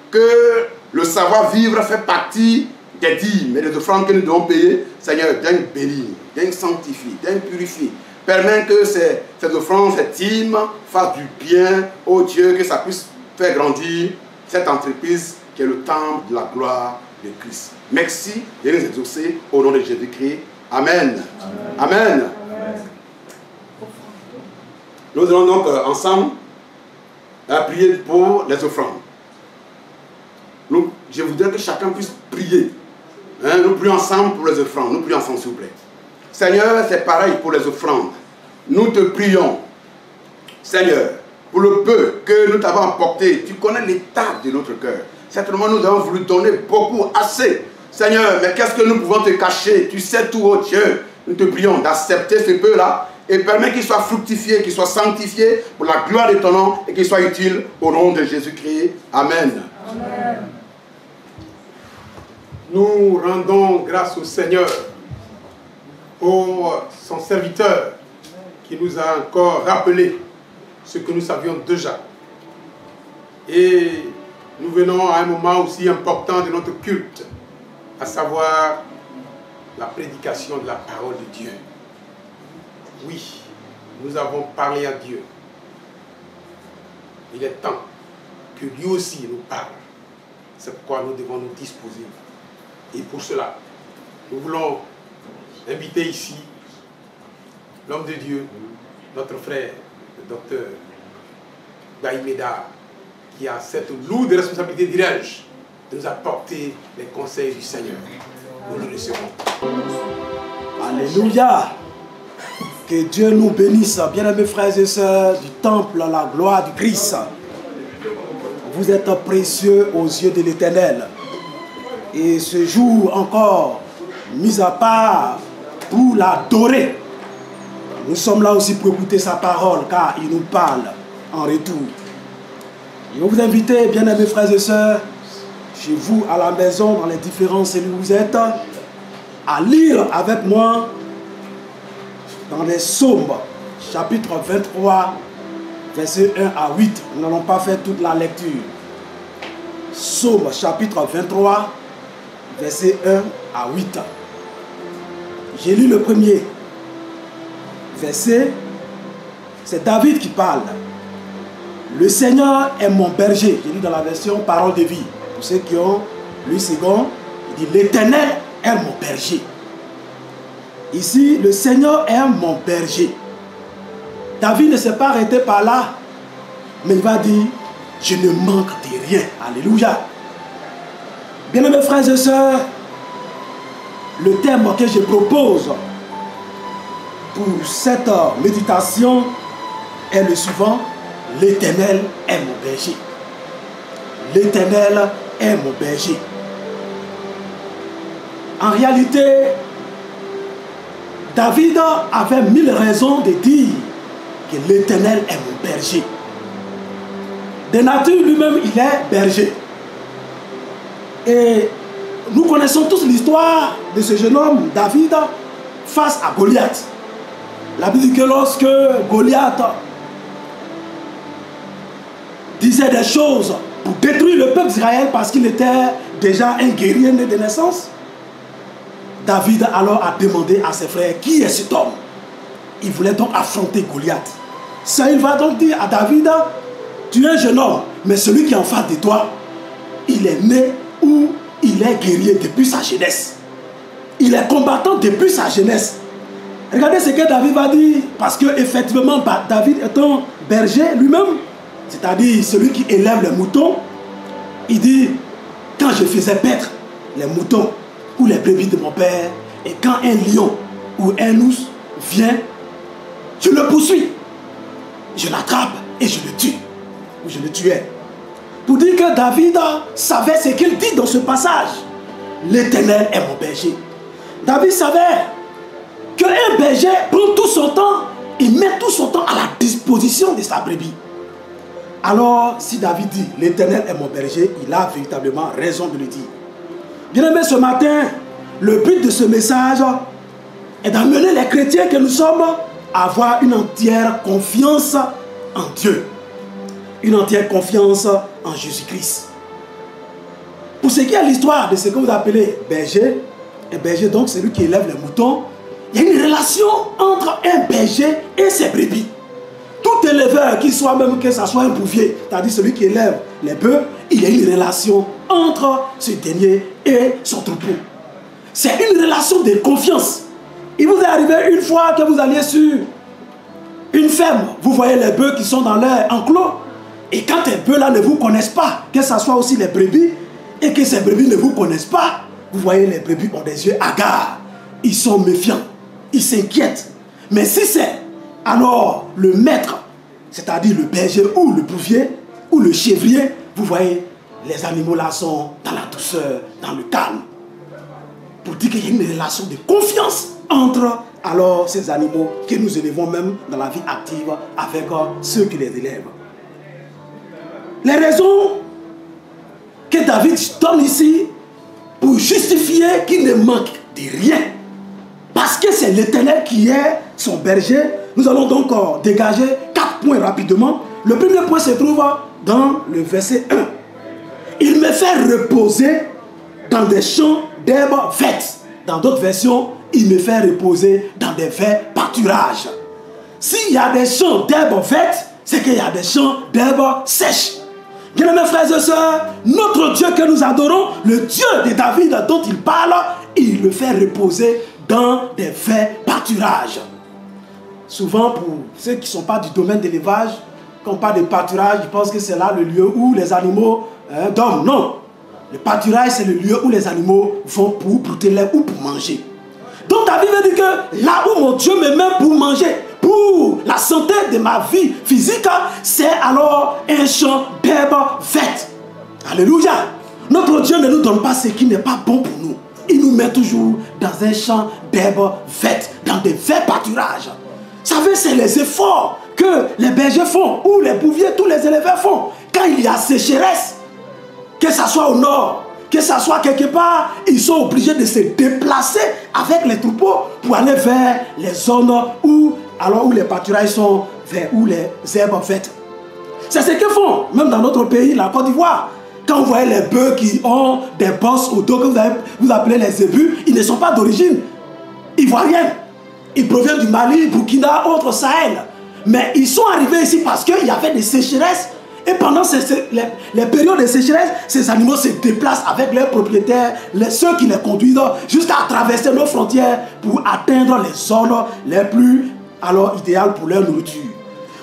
que le savoir-vivre fait partie des dîmes et des offrandes que nous devons payer. Seigneur, viens bénir, viens sanctifier, viens purifier. Permets que ces offrandes, ces dîmes fassent du bien, ô Dieu, que ça puisse faire grandir cette entreprise qui est le temple de la gloire de Christ. Merci de nous exaucer au nom de Jésus-Christ. Amen. Amen. Amen. Nous allons donc ensemble prier pour les offrandes. Je voudrais que chacun puisse prier. Nous prions ensemble pour les offrandes. Nous prions ensemble, s'il vous plaît. Seigneur, c'est pareil pour les offrandes. Nous te prions, Seigneur, pour le peu que nous t'avons apporté. Tu connais l'état de notre cœur. Certainement, nous avons voulu donner beaucoup, assez. Seigneur, mais qu'est-ce que nous pouvons te cacher? Tu sais tout, oh Dieu. Nous te prions d'accepter ce peu-là et permets qu'il soit fructifié, qu'il soit sanctifié pour la gloire de ton nom et qu'il soit utile au nom de Jésus-Christ. Amen. Amen. Nous rendons grâce au Seigneur pour son serviteur qui nous a encore rappelé ce que nous savions déjà. Et nous venons à un moment aussi important de notre culte, à savoir la prédication de la parole de Dieu. Oui, nous avons parlé à Dieu. Il est temps que lui aussi nous parle. C'est pourquoi nous devons nous disposer. Et pour cela, nous voulons inviter ici l'homme de Dieu, notre frère, le docteur Gaïmeda, qui a cette lourde responsabilité, dirais-je, de nous apporter les conseils du Seigneur. Nous le recevons. Alléluia. Que Dieu nous bénisse, bien-aimés frères et sœurs du temple, la gloire du Christ. Vous êtes précieux aux yeux de l'Éternel. Et ce jour encore, mis à part pour l'adorer, nous sommes là aussi pour écouter sa parole, car il nous parle en retour. Je vais vous inviter, bien-aimés frères et sœurs, chez vous, à la maison, dans les différents cellules où vous êtes, à lire avec moi dans les Psaumes, chapitre 23, versets 1 à 8. Nous n'allons pas faire toute la lecture. Psaume, chapitre 23, versets 1 à 8. J'ai lu le premier verset. C'est David qui parle. Le Seigneur est mon berger. J'ai lu dans la version Parole de vie. Pour ceux qui ont lu second, il dit l'Éternel est mon berger. Ici, le Seigneur est mon berger. David ne s'est pas arrêté par là, mais il va dire, je ne manque de rien. Alléluia. Bien-aimés frères et sœurs, le thème que je propose pour cette méditation est le suivant: l'Éternel est mon berger. L'Éternel est mon berger. En réalité, David avait 1000 raisons de dire que l'Éternel est mon berger. De nature, lui-même, il est berger. Et nous connaissons tous l'histoire de ce jeune homme, David, face à Goliath. La Bible dit que lorsque Goliath disait des choses pour détruire le peuple d'Israël parce qu'il était déjà un guerrier né de naissance, David alors a demandé à ses frères, qui est cet homme? Il voulait donc affronter Goliath. Saül va donc dire à David, tu es un jeune homme, mais celui qui est en face de toi, il est né ou il est guerrier depuis sa jeunesse. Il est combattant depuis sa jeunesse. Regardez ce que David va dire, parce que effectivement David étant berger lui-même, c'est-à-dire celui qui élève les moutons, il dit, quand je faisais paître les moutons ou les brebis de mon père, et quand un lion ou un ours vient, je le poursuis, je l'attrape et je le tue, ou je le tuais. Pour dire que David savait ce qu'il dit dans ce passage. L'Éternel est mon berger. David savait qu'un berger prend tout son temps, il met tout son temps à la disposition de sa brebis. Alors, si David dit l'Éternel est mon berger, il a véritablement raison de le dire. Bien-aimés, ce matin, le but de ce message est d'amener les chrétiens que nous sommes à avoir une entière confiance en Dieu. Une entière confiance en Jésus-Christ. Pour ce qui est l'histoire de ce que vous appelez berger, un berger donc c'est lui qui élève les moutons, il y a une relation entre un berger et ses brebis. Tout éleveur, qu'il soit même que ce soit un bouvier, c'est-à-dire celui qui élève les bœufs, il y a une relation entre ce dernier et son troupeau. C'est une relation de confiance. Il vous est arrivé une fois que vous alliez sur une ferme, vous voyez les bœufs qui sont dans leur enclos, et quand les bœufs-là ne vous connaissent pas, que ce soit aussi les brebis, et que ces brebis ne vous connaissent pas, vous voyez les brebis ont des yeux hagards, ils sont méfiants, ils s'inquiètent. Mais si c'est alors le maître, c'est-à-dire le berger ou le bouvier ou le chèvrier, vous voyez, les animaux là sont dans la douceur, dans le calme. Pour dire qu'il y a une relation de confiance entre alors ces animaux que nous élevons même dans la vie active avec ceux qui les élèvent. Les raisons que David donne ici pour justifier qu'il ne manque de rien, parce que c'est l'Éternel qui est son berger, nous allons donc dégager 4 points rapidement. Le premier point se trouve dans le verset 1. Il me fait reposer dans des champs d'herbes vertes. Dans d'autres versions, il me fait reposer dans des verts pâturages. S'il y a des champs d'herbes vertes, c'est qu'il y a des champs d'herbes sèches. Bien-aimés frères et sœurs, notre Dieu que nous adorons, le Dieu de David dont il parle, il le fait reposer dans des verts pâturages. Souvent, pour ceux qui ne sont pas du domaine de l'élevage, quand on parle de pâturage, ils pensent que c'est là le lieu où les animaux dorment. Non, le pâturage, c'est le lieu où les animaux vont pour brouter l'herbe ou pour manger. Donc David veut dire que là où mon Dieu me met pour manger, pour la santé de ma vie physique, c'est alors un champ d'herbe verte. Alléluia. Notre Dieu ne nous donne pas ce qui n'est pas bon pour nous. Il nous met toujours dans un champ d'herbe verte, dans des verts pâturages. Vous savez, c'est les efforts que les bergers font, ou les bouviers, tous les éleveurs font. Quand il y a sécheresse, que ce soit au nord, que ce soit quelque part, ils sont obligés de se déplacer avec les troupeaux pour aller vers les zones où les pâturages sont verts, où les herbes vertes. C'est ce qu'ils font, même dans notre pays, la Côte d'Ivoire. Quand vous voyez les bœufs qui ont des bosses au dos, que vous appelez les zébus, ils ne sont pas d'origine ivoirienne. Ils proviennent du Mali, Burkina, autres Sahel. Mais ils sont arrivés ici parce qu'il y avait des sécheresses. Et pendant les périodes de sécheresse, ces animaux se déplacent avec leurs propriétaires, ceux qui les conduisent, jusqu'à traverser nos frontières pour atteindre les zones les plus idéales pour leur nourriture.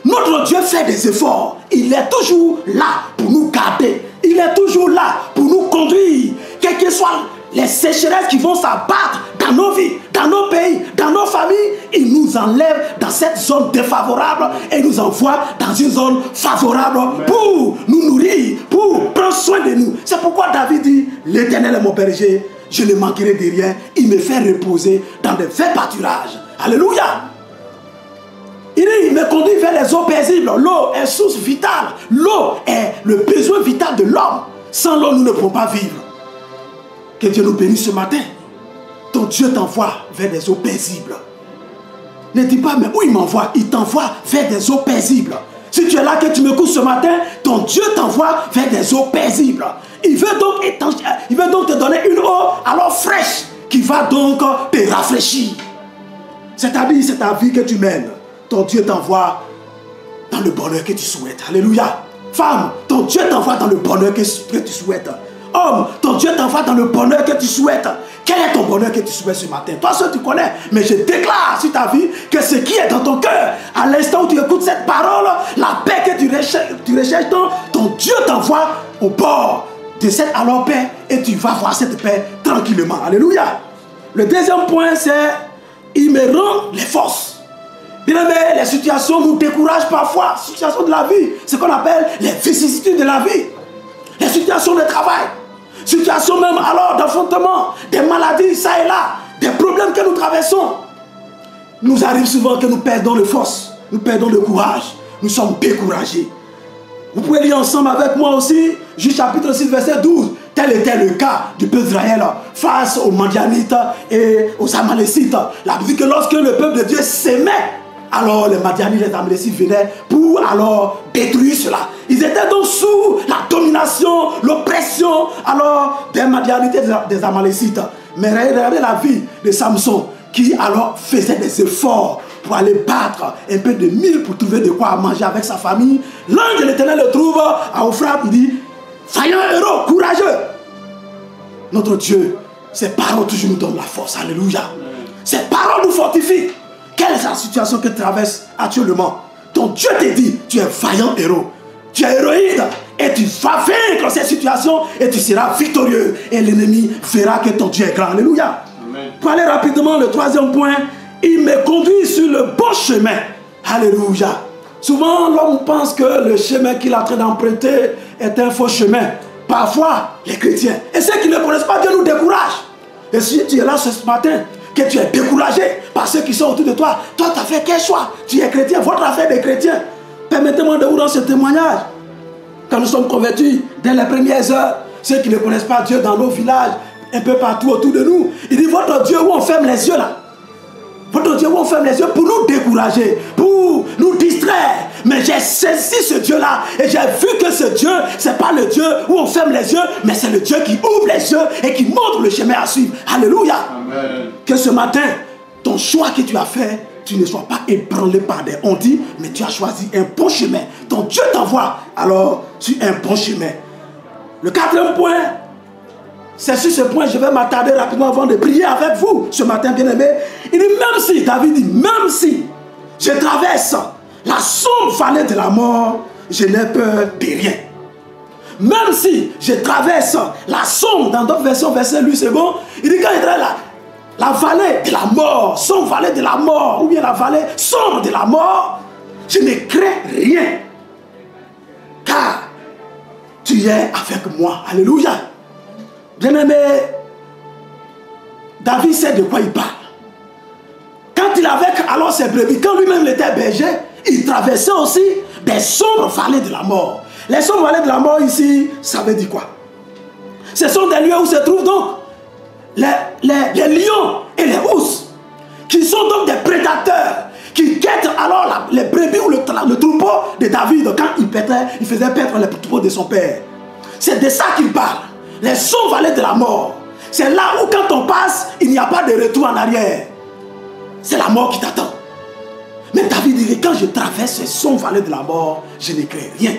Notre Dieu fait des efforts. Il est toujours là pour nous garder. Il est toujours là pour nous conduire. Quelles que soient les sécheresses qui vont s'abattre dans nos vies, dans nos pays, dans nos familles, il nous enlève dans cette zone défavorable et nous envoie dans une zone favorable pour nous nourrir, pour prendre soin de nous. C'est pourquoi David dit, l'Éternel est mon berger, je ne manquerai de rien. Il me fait reposer dans de verts pâturages. Alléluia. Il me conduit vers les eaux paisibles. L'eau est source vitale. L'eau est le besoin vital de l'homme. Sans l'eau, nous ne pouvons pas vivre. Que Dieu nous bénisse ce matin. Ton Dieu t'envoie vers des eaux paisibles. Ne dis pas, mais où il m'envoie? Il t'envoie vers des eaux paisibles. Si tu es là, que tu me couches ce matin, ton Dieu t'envoie vers des eaux paisibles. Il veut donc te donner une eau alors fraîche qui va donc te rafraîchir. C'est ta vie que tu mènes. Ton Dieu t'envoie dans le bonheur que tu souhaites. Alléluia. Femme, ton Dieu t'envoie dans le bonheur que tu souhaites. Homme, ton Dieu t'envoie dans le bonheur que tu souhaites. Quel est ton bonheur que tu souhaites ce matin? Toi seul tu connais, mais je déclare sur ta vie que ce qui est dans ton cœur, à l'instant où tu écoutes cette parole, la paix que tu recherches, ton Dieu t'envoie au bord de cette paix et tu vas voir cette paix tranquillement. Alléluia. Le deuxième point, c'est il me rend les forces. Bien aimé, les situations nous découragent parfois, les situations de la vie, ce qu'on appelle les vicissitudes de la vie, les situations de travail, situations même d'enfantement, des maladies, ça et là, des problèmes que nous traversons. Nous arrive souvent que nous perdons les forces, nous perdons le courage, nous sommes découragés. Vous pouvez lire ensemble avec moi aussi, Juge chapitre 6, verset 12. Tel était le cas du peuple d'Israël face aux Madianites et aux Amalécites. La Bible dit que lorsque le peuple de Dieu s'aimait, alors les Madianites et les Amalécites venaient pour détruire cela. Ils étaient donc sous la domination, l'oppression des Madianites et des Amalécites. Mais regardez la vie de Samson qui faisait des efforts pour aller battre un peu de mille pour trouver de quoi manger avec sa famille. L'ange de l'Éternel le trouve à Ophrate, il dit, vaillant héros, courageux. Notre Dieu, ses paroles toujours nous donnent la force. Alléluia. Ses paroles nous fortifient. Quelle est la situation que tu traverses actuellement? Ton Dieu te dit, tu es vaillant héros. Tu es héroïde. Et tu vas vaincre cette situation et tu seras victorieux. Et l'ennemi verra que ton Dieu est grand. Alléluia. Amen. Pour aller rapidement, le troisième point, il me conduit sur le bon chemin. Alléluia. Souvent, l'homme pense que le chemin qu'il est en train d'emprunter est un faux chemin. Parfois, les chrétiens. Et ceux qui ne connaissent pas Dieu nous découragent. Et si tu es là ce matin, que tu es découragé par ceux qui sont autour de toi, toi tu as fait quel choix? Tu es chrétien, votre affaire des chrétiens. Permettez-moi de vous rendre ce témoignage. Quand nous sommes convertis, dès les premières heures, ceux qui ne connaissent pas Dieu dans nos villages, un peu partout autour de nous, il dit votre Dieu où on ferme les yeux là. Votre Dieu où on ferme les yeux pour nous décourager, pour nous distraire. Mais j'ai saisi ce Dieu-là et j'ai vu que ce Dieu, ce n'est pas le Dieu où on ferme les yeux, mais c'est le Dieu qui ouvre les yeux et qui montre le chemin à suivre. Alléluia. Amen. Que ce matin, ton choix que tu as fait tu ne sois pas ébranlé par des ondits, mais tu as choisi un bon chemin. Ton Dieu t'envoie alors sur un bon chemin. Le quatrième point, c'est sur ce point, je vais m'attarder rapidement avant de prier avec vous ce matin, bien-aimé. Il dit, même si, David dit, même si je traverse la sombre vallée de la mort, je n'ai peur de rien. Même si je traverse la sombre, dans d'autres versions, verset lui, c'est bon. Il dit, quand il traverse la vallée de la mort, sombre vallée de la mort, ou bien la vallée sombre de la mort, je ne crains rien. Car tu es avec moi. Alléluia. Bien-aimé, David sait de quoi il parle. Quand il avait alors ses brebis, quand lui-même était berger, il traversait aussi des sombres vallées de la mort. Les sombres vallées de la mort ici, ça veut dire quoi? Ce sont des lieux où se trouvent donc les lions et les ours, qui sont donc des prédateurs, qui guettent alors les brebis ou le troupeau de David quand il faisait perdre les troupeaux de son père. C'est de ça qu'il parle. Les sombres vallées de la mort. C'est là où quand on passe, il n'y a pas de retour en arrière. C'est la mort qui t'attend. Mais David dit, quand je traverse ces sombres vallées de la mort, je ne crains rien.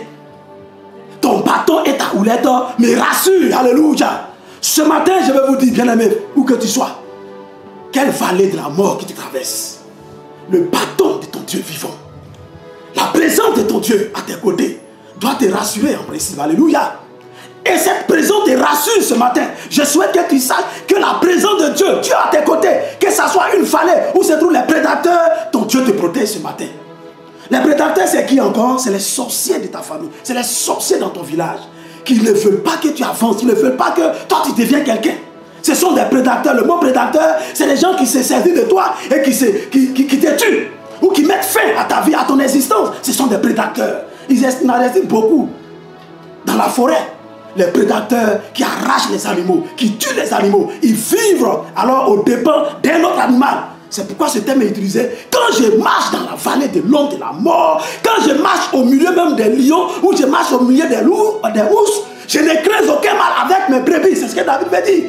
Ton bâton et ta houlette me rassurent. Alléluia. Ce matin, je vais vous dire, bien-aimé, où que tu sois, quelle vallée de la mort qui te traverse? Le bâton de ton Dieu vivant, la présence de ton Dieu à tes côtés doit te rassurer en principe. Alléluia. Et cette présence te rassure ce matin. Je souhaite que tu saches que la présence de Dieu, Dieu à tes côtés, que ce soit une vallée où se trouvent les prédateurs, ton Dieu te protège ce matin. Les prédateurs, c'est qui encore? C'est les sorciers de ta famille. C'est les sorciers dans ton village qui ne veulent pas que tu avances, qui ne veulent pas que toi tu deviens quelqu'un. Ce sont des prédateurs. Le mot prédateur, c'est les gens qui se servent de toi et qui te tuent ou qui mettent fin à ta vie, à ton existence. Ce sont des prédateurs. Ils en restent beaucoup dans la forêt. Les prédateurs qui arrachent les animaux, qui tuent les animaux, ils vivent alors aux dépens d'un autre animal. C'est pourquoi ce terme est utilisé. Quand je marche dans la vallée de l'ombre de la mort, quand je marche au milieu même des lions, ou je marche au milieu des ours, je ne crains aucun mal avec mes brebis. C'est ce que David me dit.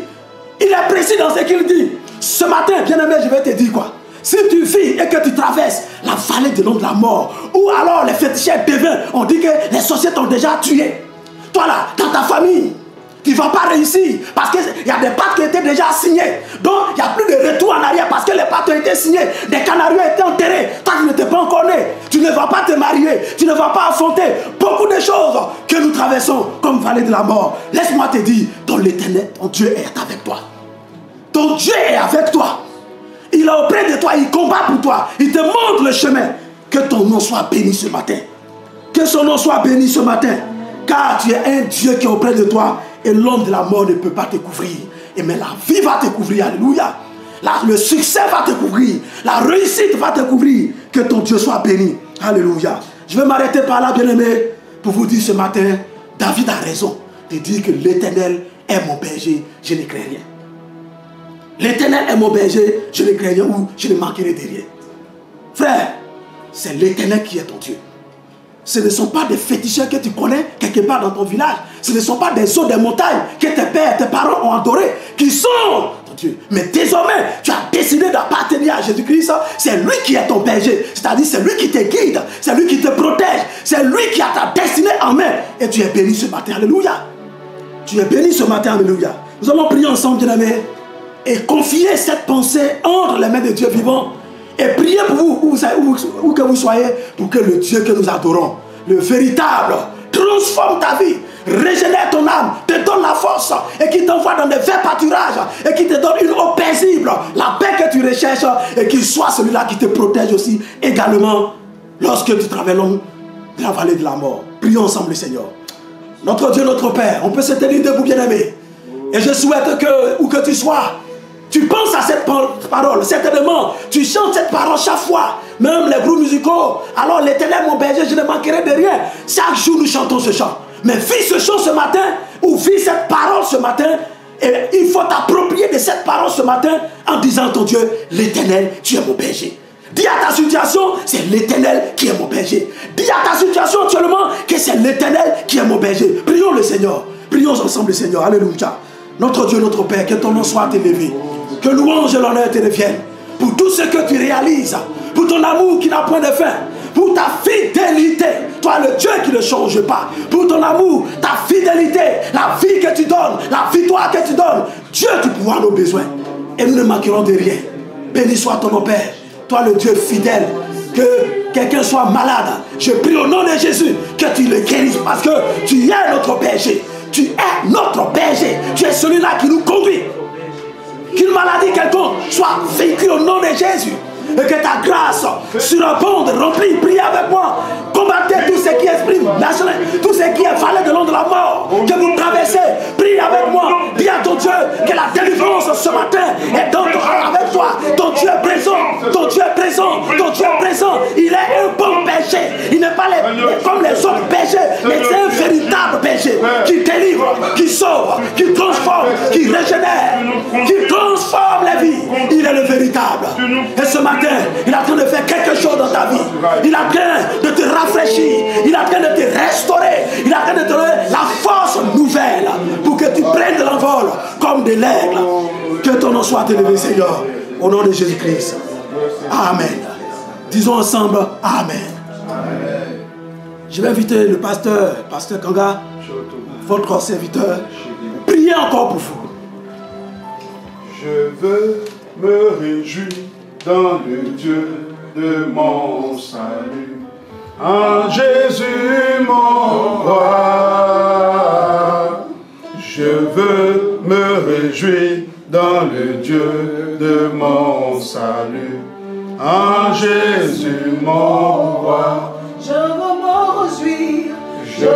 Il est précis dans ce qu'il dit. Ce matin, bien-aimé, je vais te dire quoi. Si tu vis et que tu traverses la vallée de l'ombre de la mort, ou alors les féticheurs devins, on dit que les sorciers t'ont déjà tué. Toi là, dans ta famille, tu ne vas pas réussir parce qu'il y a des pactes qui étaient déjà signés. Donc, il n'y a plus de retour en arrière parce que les pactes ont été signés. Des canarios ont été enterrés. Toi, tu ne t'es pas encore né. Tu ne vas pas te marier. Tu ne vas pas affronter beaucoup de choses que nous traversons comme vallée de la mort. Laisse-moi te dire, dans l'éternel, ton Dieu est avec toi. Ton Dieu est avec toi. Il est auprès de toi. Il combat pour toi. Il te montre le chemin. Que ton nom soit béni ce matin. Que son nom soit béni ce matin. Car tu es un Dieu qui est auprès de toi et l'homme de la mort ne peut pas te couvrir. Et mais la vie va te couvrir. Alléluia. Le succès va te couvrir. La réussite va te couvrir. Que ton Dieu soit béni. Alléluia. Je vais m'arrêter par là, bien-aimé, pour vous dire ce matin, David a raison de dire que l'Éternel est mon berger, je ne crains rien. L'Éternel est mon berger, je ne crains rien ou je ne manquerai de rien. Frère, c'est l'Éternel qui est ton Dieu. Ce ne sont pas des féticheurs que tu connais quelque part dans ton village. Ce ne sont pas des eaux des montagnes que tes pères, tes parents ont adorés, qui sont ton Dieu. Mais désormais, tu as décidé d'appartenir à Jésus-Christ. C'est lui qui est ton berger. C'est-à-dire, c'est lui qui te guide. C'est lui qui te protège. C'est lui qui a ta destinée en main. Et tu es béni ce matin. Alléluia. Tu es béni ce matin. Alléluia. Nous allons prier ensemble, bien-aimés, et confier cette pensée entre les mains de Dieu vivant. Et priez pour vous, où que vous soyez, pour que le Dieu que nous adorons, le véritable, transforme ta vie, régénère ton âme, te donne la force, et qui t'envoie dans des verts pâturages, et qui te donne une eau paisible, la paix que tu recherches, et qu'il soit celui-là qui te protège aussi, également, lorsque tu traverses de la vallée de la mort. Prions ensemble le Seigneur. Notre Dieu, notre Père, on peut se tenir debout, bien-aimé. Et je souhaite que, où que tu sois, tu penses à cette parole, certainement, tu chantes cette parole chaque fois, même les groupes musicaux. Alors l'Éternel mon berger, je ne manquerai de rien. Chaque jour nous chantons ce chant. Mais vis ce chant ce matin, ou vis cette parole ce matin, et il faut t'approprier de cette parole ce matin en disant à ton Dieu, l'Éternel, tu es mon berger. Dis à ta situation, c'est l'Éternel qui est mon berger. Dis à ta situation actuellement que c'est l'Éternel qui est mon berger. Prions le Seigneur. Prions ensemble le Seigneur. Alléluia. Notre Dieu, notre Père, que ton nom soit élevé. Que louange et l'honneur te reviennent pour tout ce que tu réalises, pour ton amour qui n'a point de fin, pour ta fidélité, toi le Dieu qui ne change pas, pour ton amour, ta fidélité, la vie que tu donnes, la victoire que tu donnes. Dieu, tu pourras nos besoins et nous ne manquerons de rien. Béni soit ton nom, Père, toi le Dieu fidèle. Que quelqu'un soit malade, je prie au nom de Jésus que tu le guérisses parce que tu es notre berger. Tu es notre berger. Tu es celui-là qui nous conduit. Qu'une maladie quelconque soit vécue au nom de Jésus. Et que ta grâce surabonde, remplie, prie avec moi. Combattez tout ce qui est esprit national, tout ce qui est vallée de l'ombre de la mort. Que vous traversez, prie avec moi. Dis à ton Dieu que la délivrance ce matin est avec toi. Ton Dieu est présent, ton Dieu est présent, ton Dieu est présent. Il est un bon berger. Il n'est pas comme les autres bergers, mais c'est un véritable berger qui délivre, qui sauve, qui transforme, qui régénère, qui transforme la vie. Il est le véritable. Et ce matin, il est en train de faire quelque chose dans ta vie. Il est en train de te rafraîchir. Il est en train de te restaurer. Il est en train de te donner la force nouvelle pour que tu prennes de l'envol comme de l'aigle. Que ton nom soit élevé, Seigneur, au nom de Jésus-Christ. Amen. Disons ensemble Amen. Je vais inviter le pasteur Kanga, votre serviteur, prier encore pour vous. Je veux me réjouir dans le Dieu de mon salut, en Jésus mon roi. Je veux me réjouir dans le Dieu de mon salut, en Jésus mon roi. Je veux me réjouir. Je veux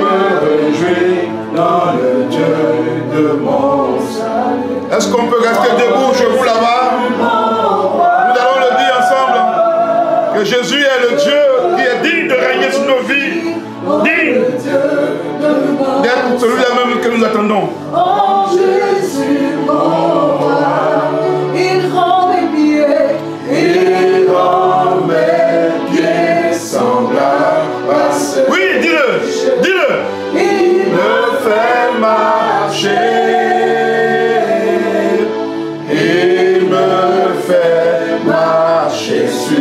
me réjouir dans le Dieu de mon salut. Est-ce qu'on peut rester debout chez vous là-bas? Nous allons le dire ensemble. Que Jésus est le Dieu qui est digne de régner sur nos vies. Digne d'être celui-là même que nous attendons. Oh Jésus, mon roi, il rend mes pieds, il rend mes pieds semblables à ceux. Oui, dis-le, dis-le. Il me fait marcher. Il me fait marcher sur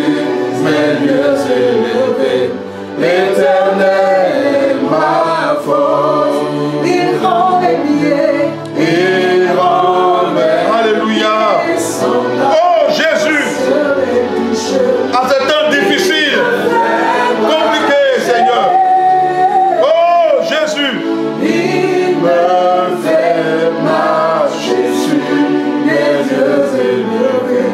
mes lieux élevés. L'Éternel est ma force. il rend mes pieds, Il rend mes... Alléluia. Oh Jésus, en ces temps difficiles, compliqués, Seigneur. Oh Jésus, il me fait marcher sur les lieux élevés.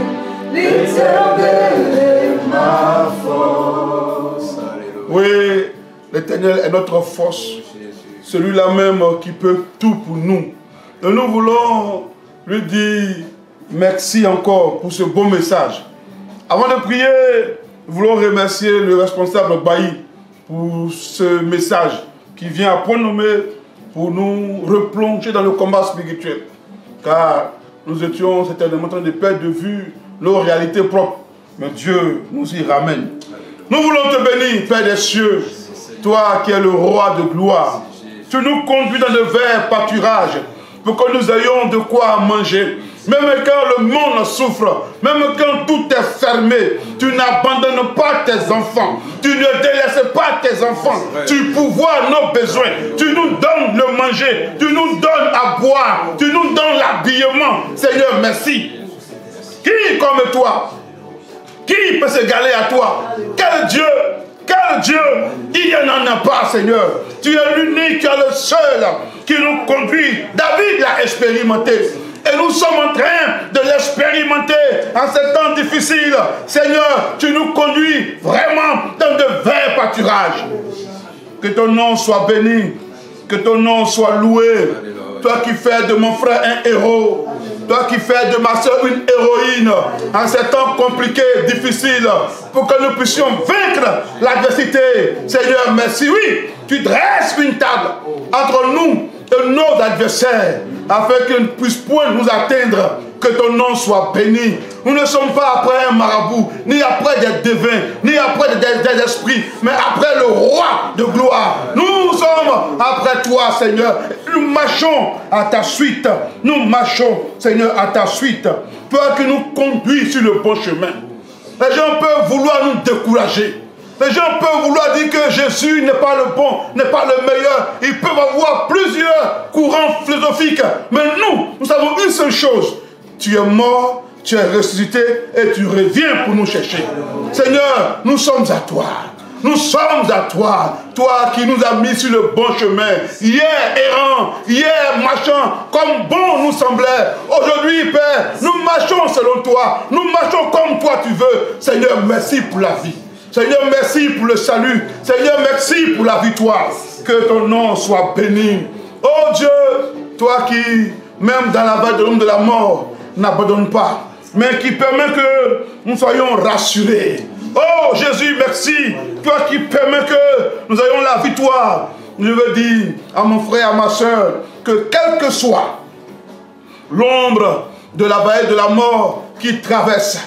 l'Éternel est ma force. Oui, l'Éternel est notre force. Celui-là même qui peut tout pour nous. Et nous voulons lui dire merci encore pour ce beau message. Avant de prier, nous voulons remercier le responsable Bailly pour ce message qui vient à point nommé pour nous replonger dans le combat spirituel. Car nous étions certainement en train de perdre de vue nos réalités propres. Mais Dieu nous y ramène. Nous voulons te bénir, Père des cieux, toi qui es le roi de gloire. Tu nous conduis dans de verts pâturages pour que nous ayons de quoi manger. Même quand le monde souffre, même quand tout est fermé, tu n'abandonnes pas tes enfants. Tu ne délaisses pas tes enfants. Tu pourvois nos besoins. Tu nous donnes le manger. Tu nous donnes à boire. Tu nous donnes l'habillement. Seigneur, merci. Qui comme toi? Qui peut s'égaler à toi? Quel Dieu? Quel Dieu? Il n'y en a pas, Seigneur. Tu es l'unique, tu es le seul qui nous conduit. David l'a expérimenté. Et nous sommes en train de l'expérimenter en ces temps difficiles. Seigneur, tu nous conduis vraiment dans de verts pâturages. Que ton nom soit béni. Que ton nom soit loué. Toi qui fais de mon frère un héros. Toi qui fais de ma soeur une héroïne en ces temps compliqués, difficiles, pour que nous puissions vaincre l'adversité. Seigneur, merci. Oui, tu dresses une table entre nous et nos adversaires, afin qu'ils ne puissent point nous atteindre. Que ton nom soit béni. Nous ne sommes pas après un marabout, ni après des devins, ni après des esprits, mais après le roi de gloire. Nous sommes après toi, Seigneur. Nous marchons à ta suite. Nous marchons, Seigneur, à ta suite. Toi qui nous conduis sur le bon chemin. Les gens peuvent vouloir nous décourager. Les gens peuvent vouloir dire que Jésus n'est pas le bon, n'est pas le meilleur. Ils peuvent avoir plusieurs courants philosophiques. Mais nous savons une seule chose. Tu es mort, tu es ressuscité et tu reviens pour nous chercher. Seigneur, nous sommes à toi. Nous sommes à toi. Toi qui nous as mis sur le bon chemin. Hier errant, hier marchant, comme bon nous semblait. Aujourd'hui, Père, nous marchons selon toi. Nous marchons comme toi tu veux. Seigneur, merci pour la vie. Seigneur, merci pour le salut. Seigneur, merci pour la victoire. Que ton nom soit béni. Oh Dieu, toi qui, même dans la vallée de l'ombre de la mort, n'abandonne pas, mais qui permet que nous soyons rassurés. Oh Jésus, merci. Toi qui permets que nous ayons la victoire. Je veux dire à mon frère, à ma soeur, que quelle que soit l'ombre de la vallée de la mort qui traverse,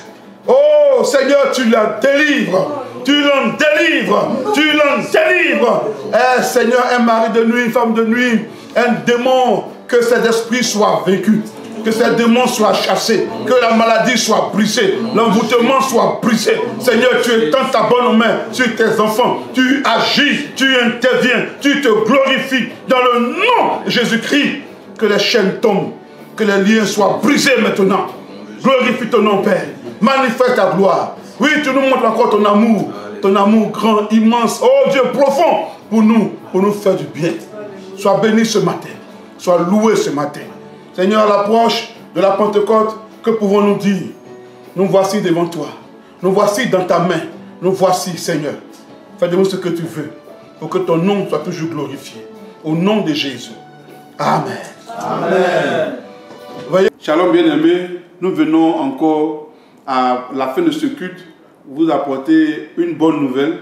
oh Seigneur, tu la délivres. Tu l'en délivres. Tu l'en délivres. Eh Seigneur, un mari de nuit, une femme de nuit, un démon, que cet esprit soit vaincu. Que ces démons soient chassés, que la maladie soit brisée, l'envoûtement soit brisé. Seigneur, tu étends ta bonne main sur tes enfants, tu agis, tu interviens, tu te glorifies. Dans le nom de Jésus-Christ, que les chaînes tombent, que les liens soient brisés maintenant. Glorifie ton nom, Père. Manifeste ta gloire. Oui, tu nous montres encore ton amour grand, immense, oh Dieu profond, pour nous faire du bien. Sois béni ce matin, sois loué ce matin. Seigneur, à l'approche de la Pentecôte, que pouvons-nous dire? Nous voici devant toi. Nous voici dans ta main. Nous voici, Seigneur. Fais de nous ce que tu veux, pour que ton nom soit toujours glorifié. Au nom de Jésus. Amen. Amen. Voyez, Shalom bien-aimés, nous venons encore à la fin de ce culte vous apporter une bonne nouvelle,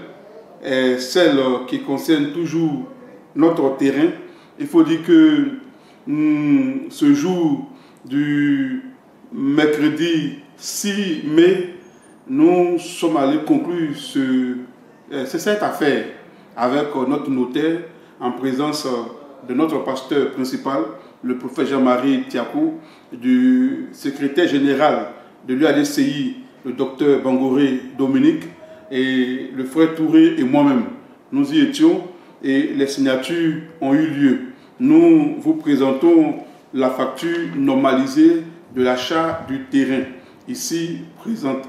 celle qui concerne toujours notre terrain. Il faut dire que ce jour du mercredi 6 mai, nous sommes allés conclure cette affaire avec notre notaire en présence de notre pasteur principal, le prophète Jean-Marie Tiakou, du secrétaire général de l'UADCI, le docteur Bangoré Dominique, et le frère Touré et moi-même. Nous y étions et les signatures ont eu lieu. Nous vous présentons la facture normalisée de l'achat du terrain, ici présente.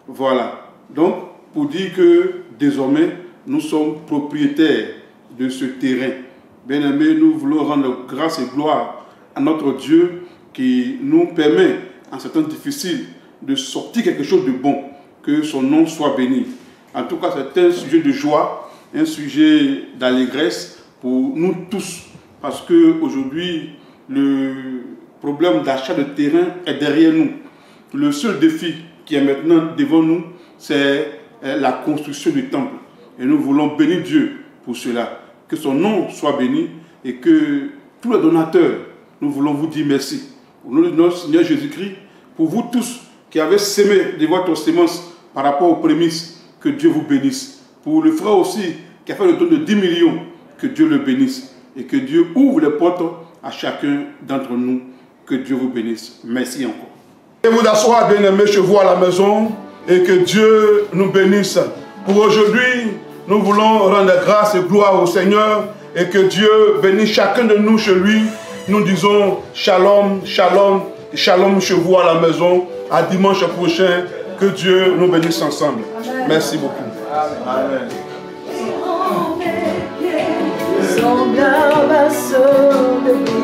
Voilà. Donc, pour dire que désormais, nous sommes propriétaires de ce terrain. Bien-aimés, nous voulons rendre grâce et gloire à notre Dieu qui nous permet, en ce temps difficile, de sortir quelque chose de bon. Que son nom soit béni. En tout cas, c'est un sujet de joie, un sujet d'allégresse pour nous tous. Parce qu'aujourd'hui, le problème d'achat de terrain est derrière nous. Le seul défi qui est maintenant devant nous, c'est la construction du temple. Et nous voulons bénir Dieu pour cela. Que son nom soit béni et que tous les donateurs, nous voulons vous dire merci. Au nom de notre Seigneur Jésus-Christ, pour vous tous qui avez sémé de votre sémence par rapport aux prémices, que Dieu vous bénisse. Pour le frère aussi qui a fait le don de 10 millions, que Dieu le bénisse. Et que Dieu ouvre les portes à chacun d'entre nous. Que Dieu vous bénisse. Merci encore. Et vous asseoir, bien-aimés, chez vous à la maison. Et que Dieu nous bénisse. Pour aujourd'hui, nous voulons rendre grâce et gloire au Seigneur. Et que Dieu bénisse chacun de nous chez lui. Nous disons shalom, shalom, shalom chez vous à la maison. À dimanche prochain. Que Dieu nous bénisse ensemble. Amen. Merci beaucoup. Amen. Semblable à ceux de